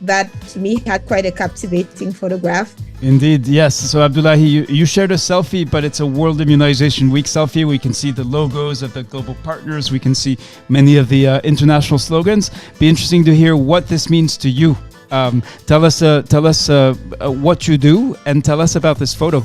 that to me had quite a captivating photograph. Indeed, yes. So Abdullahi, you shared a selfie, but it's a World Immunization Week selfie. We can see the logos of the global partners. We can see many of the international slogans. Be interesting to hear what this means to you. Tell us what you do and tell us about this photo.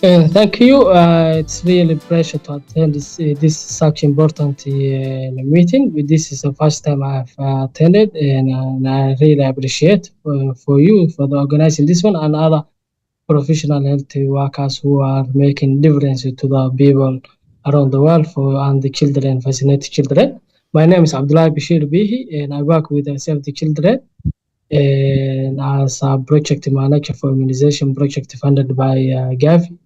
Thank you. It's really a pleasure to attend this such important meeting. This is the first time I've attended, and I really appreciate for you for the organizing this one and other professional health workers who are making difference to the people around the world and the children, vaccinated children. My name is Abdullah Bashir Bihi, and I work with Save the Children and as a project manager for immunization project funded by Gavi.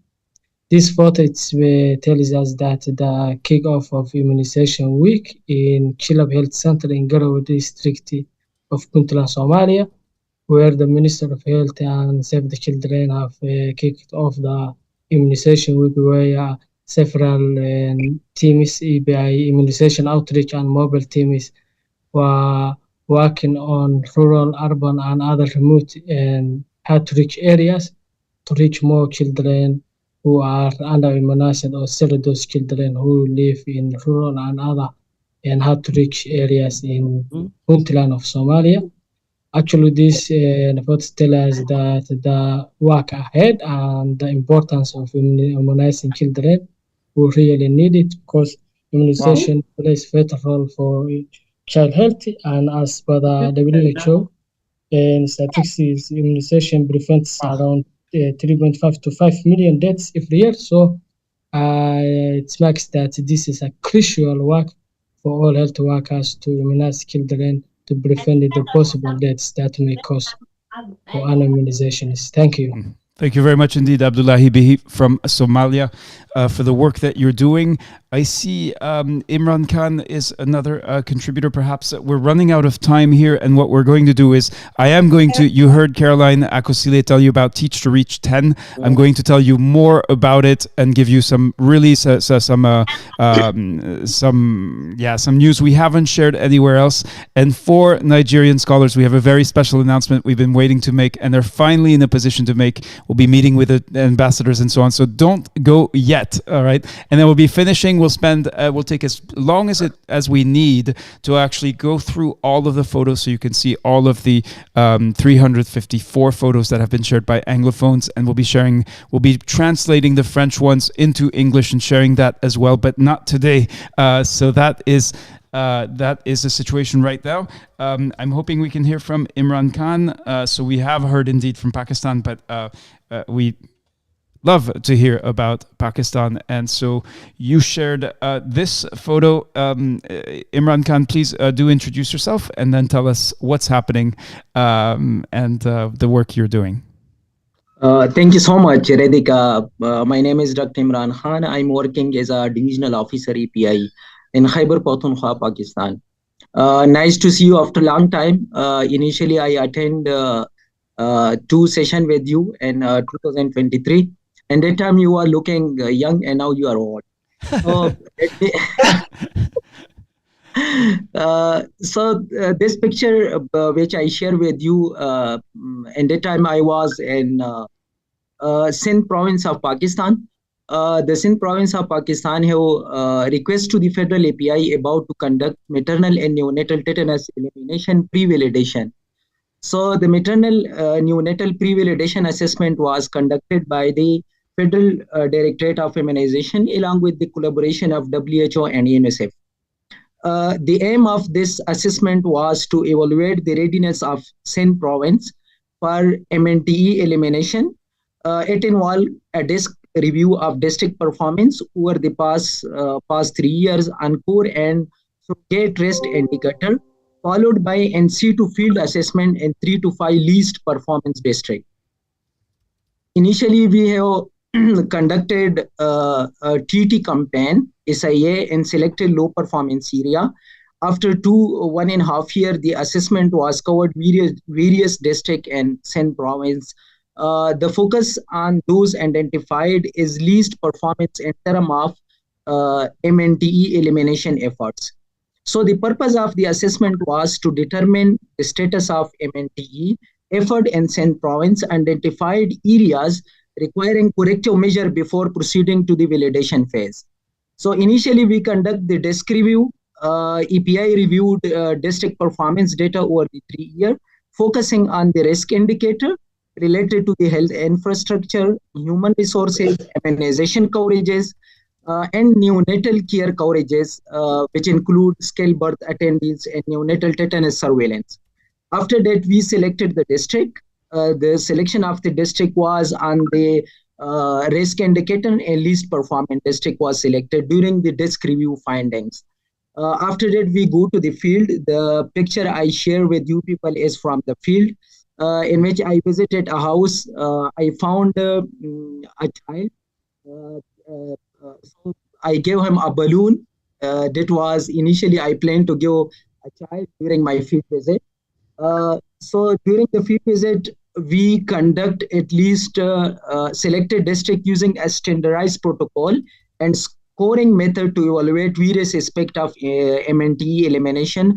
This photo tells us that the kick-off of Immunization Week in Chilab Health Center in Garawa district of Puntland, Somalia, where the Minister of Health and Save the Children have kicked off the Immunization Week, where several teams, EBI, immunization outreach and mobile teams were working on rural, urban, and other remote and hard-to-reach areas to reach more children who are under-immunized or zero-dose children who live in rural and other and hard-to-reach areas in Puntland of Somalia. Actually, this reports tell us that the work ahead and the importance of immunizing children who really need it, because immunization plays a vital role for child health, and as per the WHO and statistics, immunization prevents around 3.5 to 5 million deaths every year. So it makes that this is a crucial work for all health workers to immunize children to prevent the possible deaths that may cause for immunizations. Thank you. Thank you very much indeed, Abdullahi Bihi from Somalia, for the work that you're doing. I see Imran Khan is another contributor. Perhaps we're running out of time here, and what we're going to do is you heard Caroline Akosile tell you about Teach to Reach 10. I'm going to tell you more about it and give you some news we haven't shared anywhere else. And for Nigerian scholars, we have a very special announcement we've been waiting to make, and they're finally in a position to make. We'll be meeting with the ambassadors and so on. So don't go yet, all right? And then we'll be finishing. We'll take as long as we need to actually go through all of the photos, so you can see all of the 354 photos that have been shared by Anglophones, and we'll be translating the French ones into English and sharing that as well, but not today. So that is the situation right now. I'm hoping we can hear from Imran Khan. So we have heard indeed from Pakistan, but we love to hear about Pakistan. And so you shared this photo. Imran Khan, please do introduce yourself and then tell us what's happening and the work you're doing. Thank you so much, Radhika. My name is Dr. Imran Khan. I'm working as a divisional officer EPI in Khyber Pakhtunkhwa, Pakistan. Nice to see you after a long time. Initially, I attended 2 sessions with you in 2023. And that time you were looking young, and now you are old. This picture which I share with you, and that time I was in Sindh province of Pakistan. The Sindh province of Pakistan have request to the federal API about to conduct maternal and neonatal tetanus elimination pre-validation. So the maternal neonatal pre-validation assessment was conducted by the Federal Directorate of Immunization along with the collaboration of WHO and UNICEF. The aim of this assessment was to evaluate the readiness of Sindh province for MNTE elimination. It involved a desk review of district performance over the past 3 years on core and surrogate rest indicator, followed by NC to field assessment in 3 to 5 least performance district. Initially, we have conducted a TT campaign, SIA, in selected low performance area. After 1.5 years, the assessment was covered various district and Sindh province. The focus on those identified is least performance in terms of MNTE elimination efforts. So the purpose of the assessment was to determine the status of MNTE effort in Sindh province, identified areas requiring corrective measure before proceeding to the validation phase. So initially we conduct the desk review. EPI reviewed district performance data over the 3 years, focusing on the risk indicator related to the health infrastructure, human resources, immunization coverages, and neonatal care coverages, which include skilled birth attendees and neonatal tetanus surveillance. After that, we selected the district. The selection of the district was on the risk indicator, and least performing district was selected during the disk review findings. After that, we go to the field. The picture I share with you people is from the field, in which I visited a house. I found a child. So I gave him a balloon. That was initially I planned to give a child during my field visit. So during the field visit, we conduct at least selected district using a standardized protocol and scoring method to evaluate various aspects of MNTE elimination,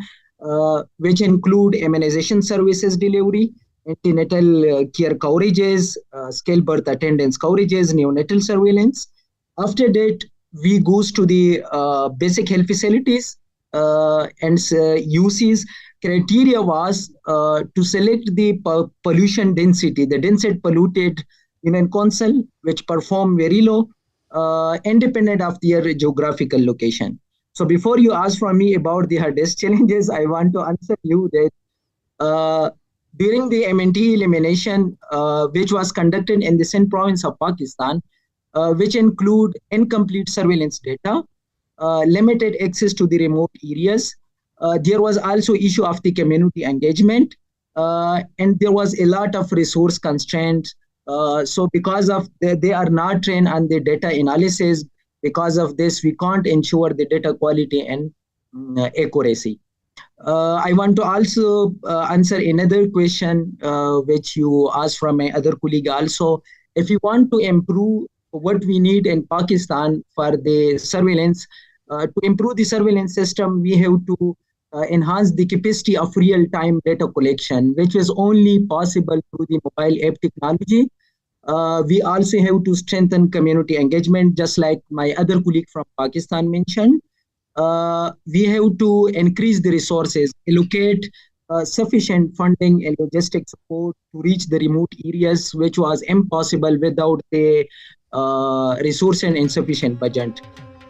which include immunization services delivery, antenatal care coverages, skilled birth attendance coverages, neonatal surveillance. After that, we goes to the basic health facilities and uses. Criteria was to select the pollution density, the density polluted in a council, which perform very low, independent of their geographical location. So before you ask from me about the hardest challenges, I want to answer you that during the MNTE elimination, which was conducted in the Sindh province of Pakistan, which include incomplete surveillance data, limited access to the remote areas, There was also issue of the community engagement, and there was a lot of resource constraints. So because of they are not trained on the data analysis, because of this, we can't ensure the data quality and accuracy. I want to also answer another question which you asked from my other colleague also. If we want to improve what we need in Pakistan for the surveillance, to improve the surveillance system, we have to enhance the capacity of real-time data collection, which is only possible through the mobile app technology. We also have to strengthen community engagement, just like my other colleague from Pakistan mentioned. We have to increase the resources, allocate sufficient funding and logistic support to reach the remote areas, which was impossible without the resource and insufficient budget.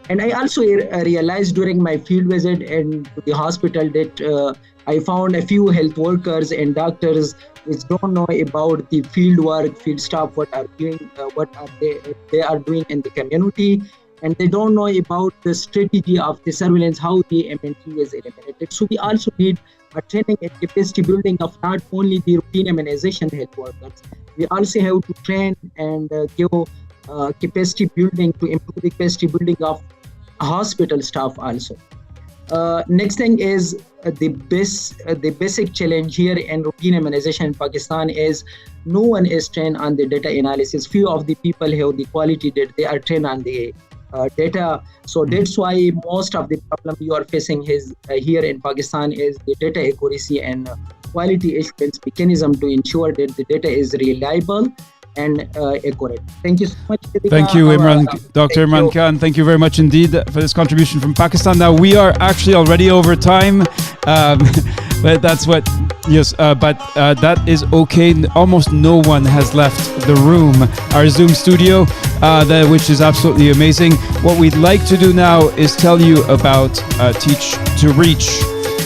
And I also realized during my field visit and to the hospital that I found a few health workers and doctors which don't know about the field work, field staff, what are they are doing in the community, and they don't know about the strategy of the surveillance, how the MNT is eliminated. So we also need a training and capacity building of not only the routine immunization health workers, we also have to train and give capacity building to improve the capacity building of hospital staff also. Next thing is the basic challenge here in routine immunization in Pakistan is no one is trained on the data analysis. Few of the people have the quality that they are trained on the data. So that's why most of the problem you are facing here in Pakistan is the data accuracy and quality assurance mechanism to ensure that the data is reliable and accurate. Thank you so much. Thank you, Dr. Imran Khan. Thank you very much indeed for this contribution from Pakistan. Now we are actually already over time, but that's what. Yes, but that is okay. Almost no one has left the room, our Zoom studio, which is absolutely amazing. What we'd like to do now is tell you about Teach to Reach.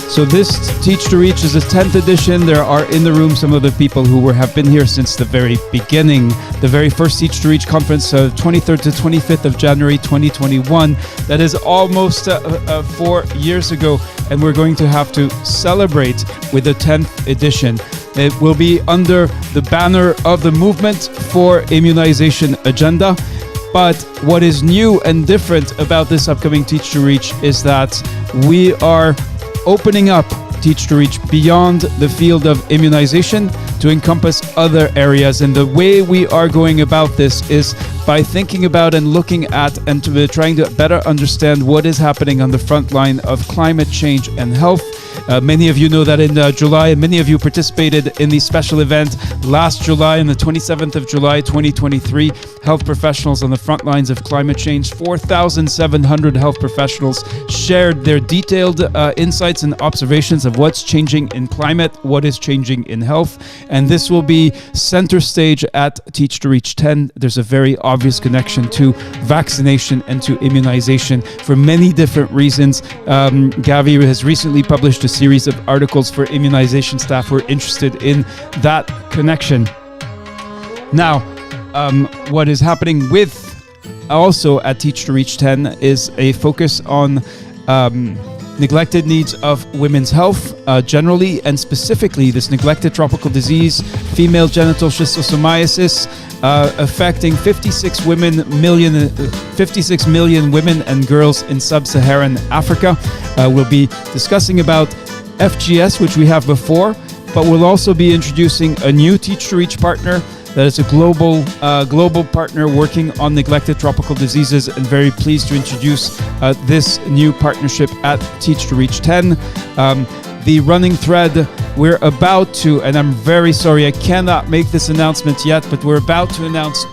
So this Teach to Reach is a 10th edition. There are in the room some of the people who have been here since the very beginning. The very first Teach to Reach conference, 23rd to 25th of January 2021. That is almost 4 years ago, and we're going to have to celebrate with the 10th edition. It will be under the banner of the Movement for Immunization Agenda. But what is new and different about this upcoming Teach to Reach is that we are opening up Teach to Reach beyond the field of immunization to encompass other areas. And the way we are going about this is by thinking about and looking at and trying to better understand what is happening on the front line of climate change and health. Many of you know that in July, and many of you participated in the special event last July, on the 27th of July, 2023, health professionals on the front lines of climate change. 4,700 health professionals shared their detailed insights and observations of what's changing in climate, what is changing in health. And this will be center stage at Teach to Reach 10. There's a very obvious connection to vaccination and to immunization for many different reasons. Gavi has recently published a series of articles for immunization staff who are interested in that connection. Now, what is happening with also at Teach to Reach 10 is a focus on neglected needs of women's health generally, and specifically this neglected tropical disease, female genital schistosomiasis, affecting 56 million women and girls in sub-Saharan Africa. We'll be discussing about FGS, which we have before, but we'll also be introducing a new Teach to Reach partner that is a global partner working on neglected tropical diseases, and very pleased to introduce this new partnership at Teach to Reach 10. The running thread, we're about to, and I'm very sorry I cannot make this announcement yet, but we're about to announce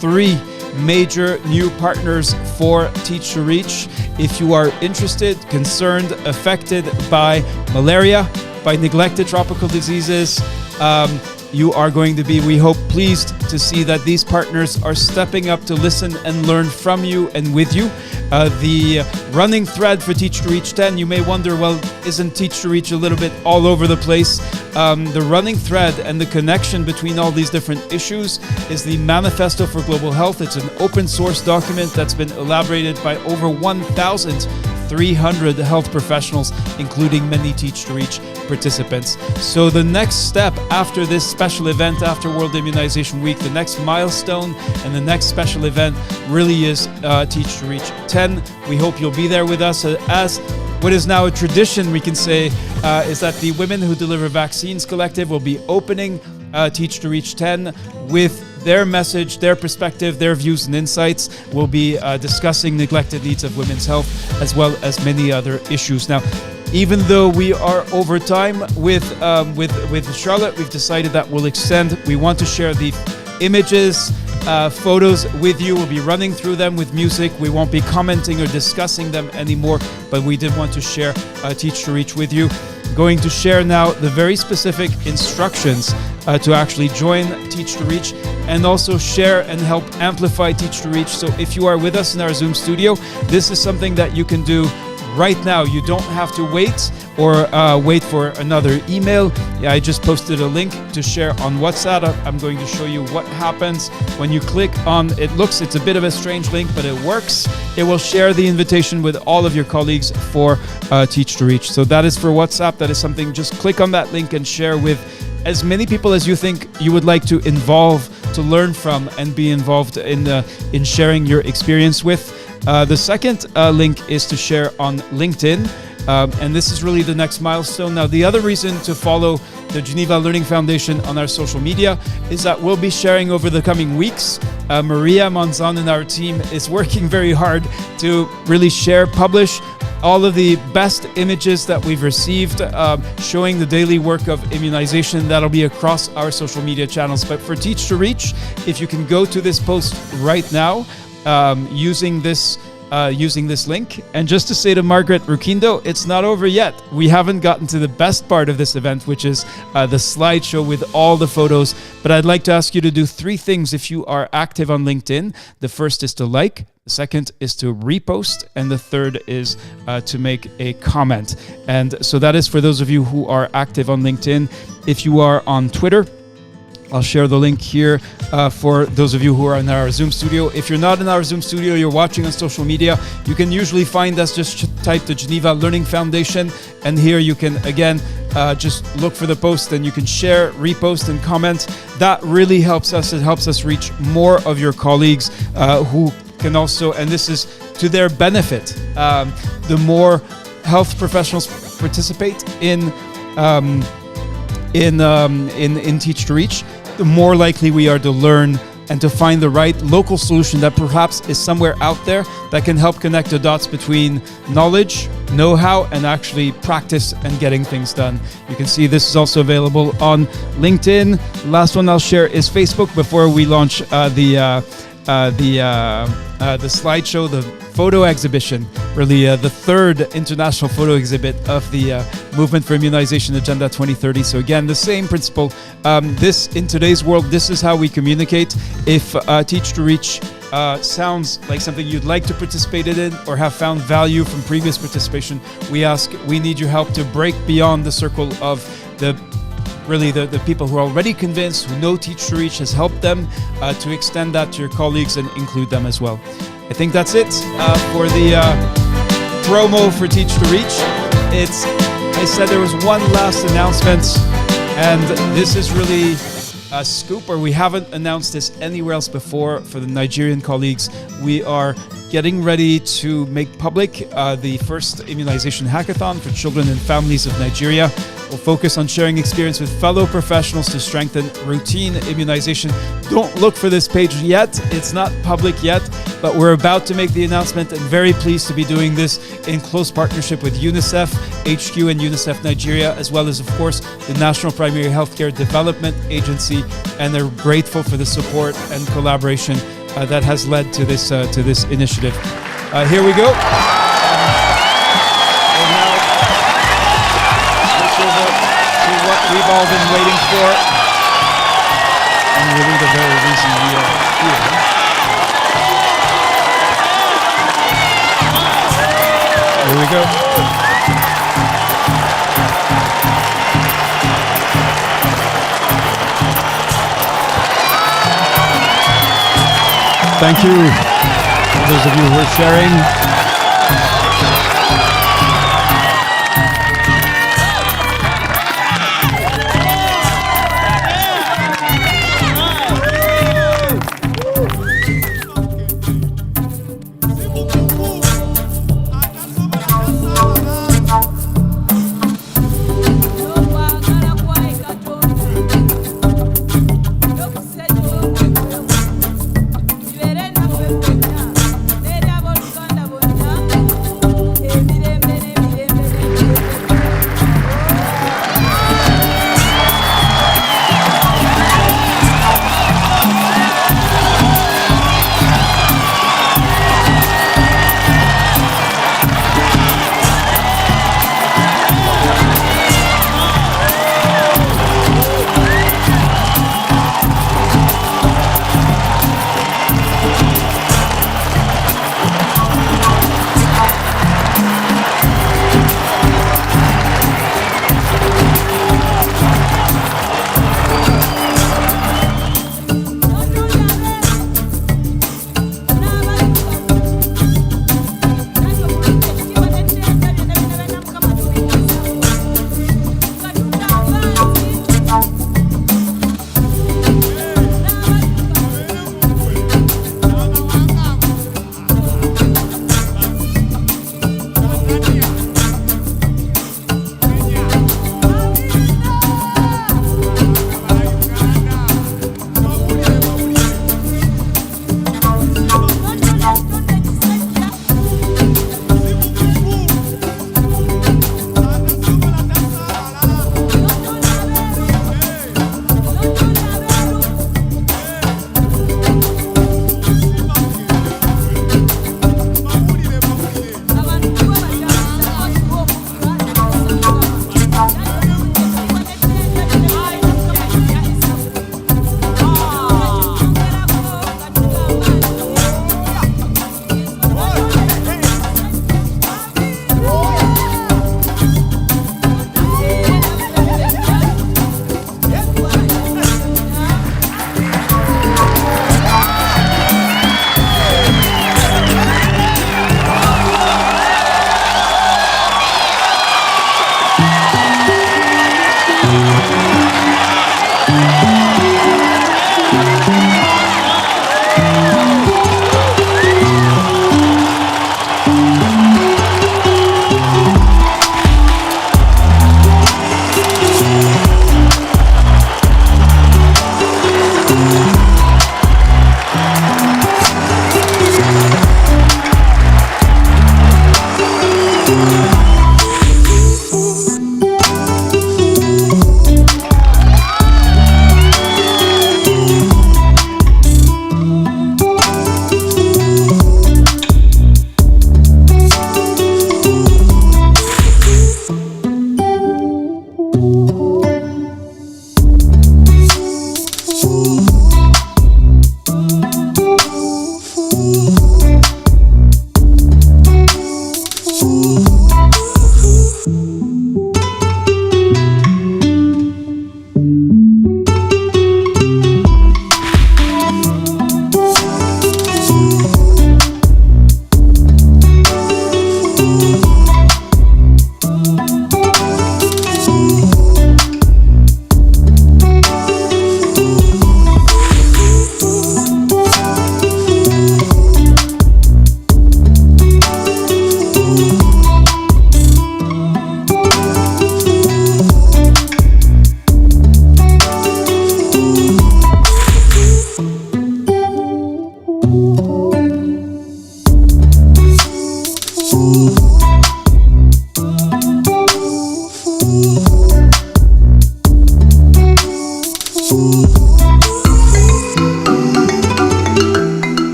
3 major new partners for Teach to Reach. If you are interested, concerned, affected by malaria, by neglected tropical diseases, you are going to be, we hope, pleased to see that these partners are stepping up to listen and learn from you and with you. The running thread for Teach to Reach 10, you may wonder, well, isn't Teach to Reach a little bit all over the place? The running thread and the connection between all these different issues is the Manifesto for Global Health. It's an open source document that's been elaborated by over 1,000 300 health professionals, including many Teach to Reach participants. So the next step after this special event, after World Immunization Week, the next milestone and the next special event really is Teach to Reach 10. We hope you'll be there with us as what is now a tradition, we can say, is that the Women Who Deliver Vaccines Collective will be opening Teach to Reach 10 with their message, their perspective, their views and insights. We'll be discussing neglected needs of women's health as well as many other issues. Now, even though we are over time with Charlotte, we've decided that we'll extend. We want to share the images, photos with you. We'll be running through them with music. We won't be commenting or discussing them anymore, but we did want to share Teach to Reach with you. Going to share now the very specific instructions to actually join Teach to Reach and also share and help amplify Teach to Reach. So if you are with us in our Zoom studio, this is something that you can do right now. You don't have to wait or wait for another email. I just posted a link to share on WhatsApp. I'm going to show you what happens when you click on it. It's a bit of a strange link, but it works. It will share the invitation with all of your colleagues for Teach to Reach. So that is for WhatsApp. That is something, just click on that link and share with as many people as you think you would like to involve, to learn from, and be involved in sharing your experience with. The second link is to share on LinkedIn, and this is really the next milestone. Now, the other reason to follow the Geneva Learning Foundation on our social media is that we'll be sharing over the coming weeks. Maria Monzon and our team is working very hard to really share, publish all of the best images that we've received showing the daily work of immunization. That'll be across our social media channels. But for Teach to Reach, if you can go to this post right now, using this link. And just to say to Margaret Rukindo, it's not over yet. We haven't gotten to the best part of this event, which is the slideshow with all the photos. But I'd like to ask you to do 3 things if you are active on LinkedIn. The first is to like, the second is to repost, and the third is to make a comment. And so that is for those of you who are active on LinkedIn. If you are on Twitter, I'll share the link here for those of you who are in our Zoom studio. If you're not in our Zoom studio, you're watching on social media, you can usually find us, just type the Geneva Learning Foundation, and here you can, again, just look for the post and you can share, repost, and comment. That really helps us. It helps us reach more of your colleagues who can also, and this is to their benefit, the more health professionals participate in Teach to Reach, the more likely we are to learn and to find the right local solution that perhaps is somewhere out there that can help connect the dots between knowledge, know-how, and actually practice and getting things done. You can see this is also available on LinkedIn. Last one I'll share is Facebook before we launch the slideshow, the photo exhibition, really the third international photo exhibit of the Movement for Immunization Agenda 2030. So again, the same principle. This, in today's world, this is how we communicate. If Teach to Reach sounds like something you'd like to participate in or have found value from previous participation, we need your help to break beyond the circle of the people who are already convinced, who know Teach to Reach has helped them, to extend that to your colleagues and include them as well. I think that's it for the promo for Teach to Reach. I said there was one last announcement, and this is really a scoop, or we haven't announced this anywhere else before for the Nigerian colleagues. We are getting ready to make public the first immunization hackathon for children and families of Nigeria. We'll focus on sharing experience with fellow professionals to strengthen routine immunization. Don't look for this page yet. It's not public yet, but we're about to make the announcement and very pleased to be doing this in close partnership with UNICEF HQ and UNICEF Nigeria, as well as, of course, the National Primary Healthcare Development Agency. And they're grateful for the support and collaboration that has led to this initiative. Here we go. What we've all been waiting for, and really the very reason we are here. Here we go. Thank you for those of you who are sharing.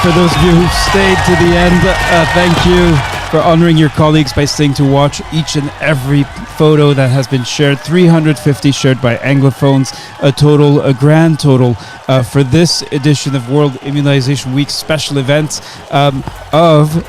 For those of you who've stayed to the end, thank you for honoring your colleagues by staying to watch each and every photo that has been shared. 350 shared by Anglophones, a grand total for this edition of World Immunization Week special event of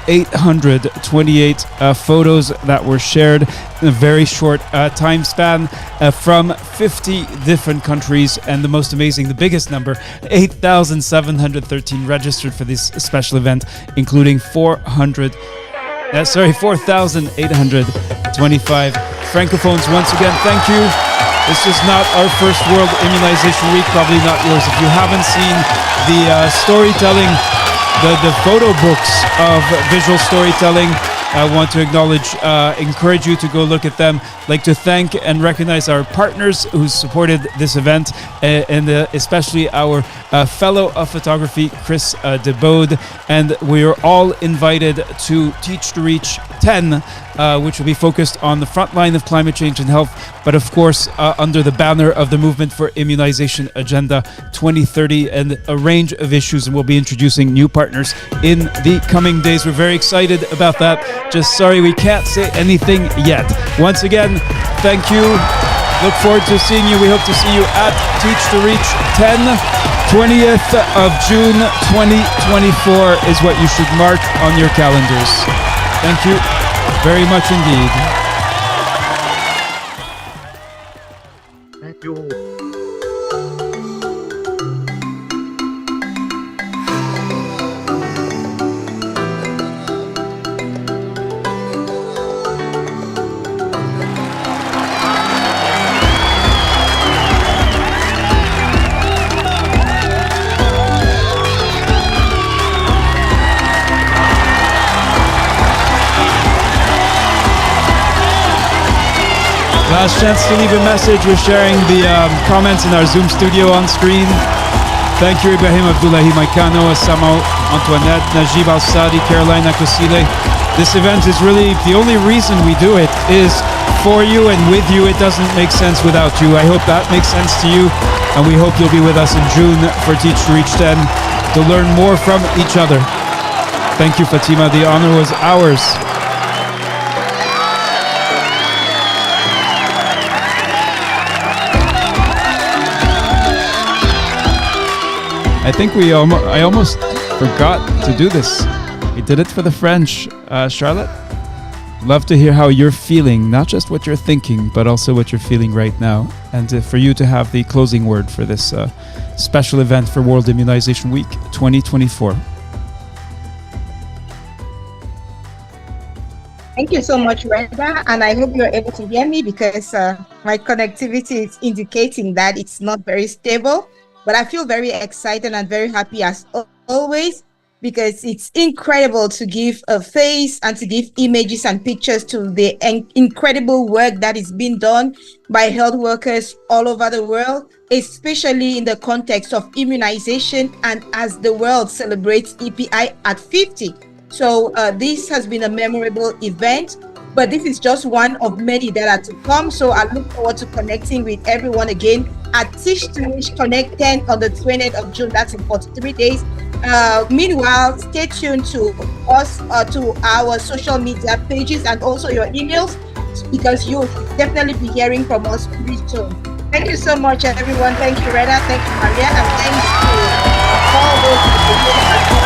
828 photos that were shared in a very short time span from 50 different countries, and the most amazing, the biggest number, 8,713 registered for this special event, including 4,825 francophones. Once again, thank you. This is not our first World Immunization Week, probably not yours. If you haven't seen the storytelling, the photo books of visual storytelling, I want to encourage you to go look at them. I'd like to thank and recognize our partners who supported this event, and especially our fellow of photography, Chris deBode. And we are all invited to Teach to Reach 10, which will be focused on the front line of climate change and health, but of course under the banner of the Movement for Immunization Agenda 2030, and a range of issues, and we'll be introducing new partners in the coming days. We're very excited about that. Just sorry we can't say anything yet. Once again, thank you. Look forward to seeing you. We hope to see you at Teach to Reach 10. 20th of June 2024 is what you should mark on your calendars. Thank you very much indeed. Thank you. Last chance to leave a message. We're sharing the comments in our Zoom studio on screen. Thank you, Ibrahim Abdullahi Maikano, Asama Antoinette, Najib Al-Sadi, Carolina Kosile, This event is really the only reason we do it is for you and with you. It doesn't make sense without you. I hope that makes sense to you, and we hope you'll be with us in June for Teach to Reach 10 to learn more from each other. Thank you, Fatima. The honor was ours. I think I almost forgot to do this. We did it for the French. Charlotte, love to hear how you're feeling, not just what you're thinking, but also what you're feeling right now. And for you to have the closing word for this special event for World Immunization Week 2024. Thank you so much, Reda, and I hope you're able to hear me because my connectivity is indicating that it's not very stable. But I feel very excited and very happy as always because it's incredible to give a face and to give images and pictures to the incredible work that is being done by health workers all over the world, especially in the context of immunization and as the world celebrates EPI at 50. So this has been a memorable event, but this is just one of many that are to come. So I look forward to connecting with everyone again at Teach to Reach Connect 10 on the 20th of June. That's in 43 days. Meanwhile, stay tuned to us, to our social media pages and also your emails, because you'll definitely be hearing from us pretty soon. Thank you so much, everyone. Thank you, Reda. Thank you, Maria. And thanks to all those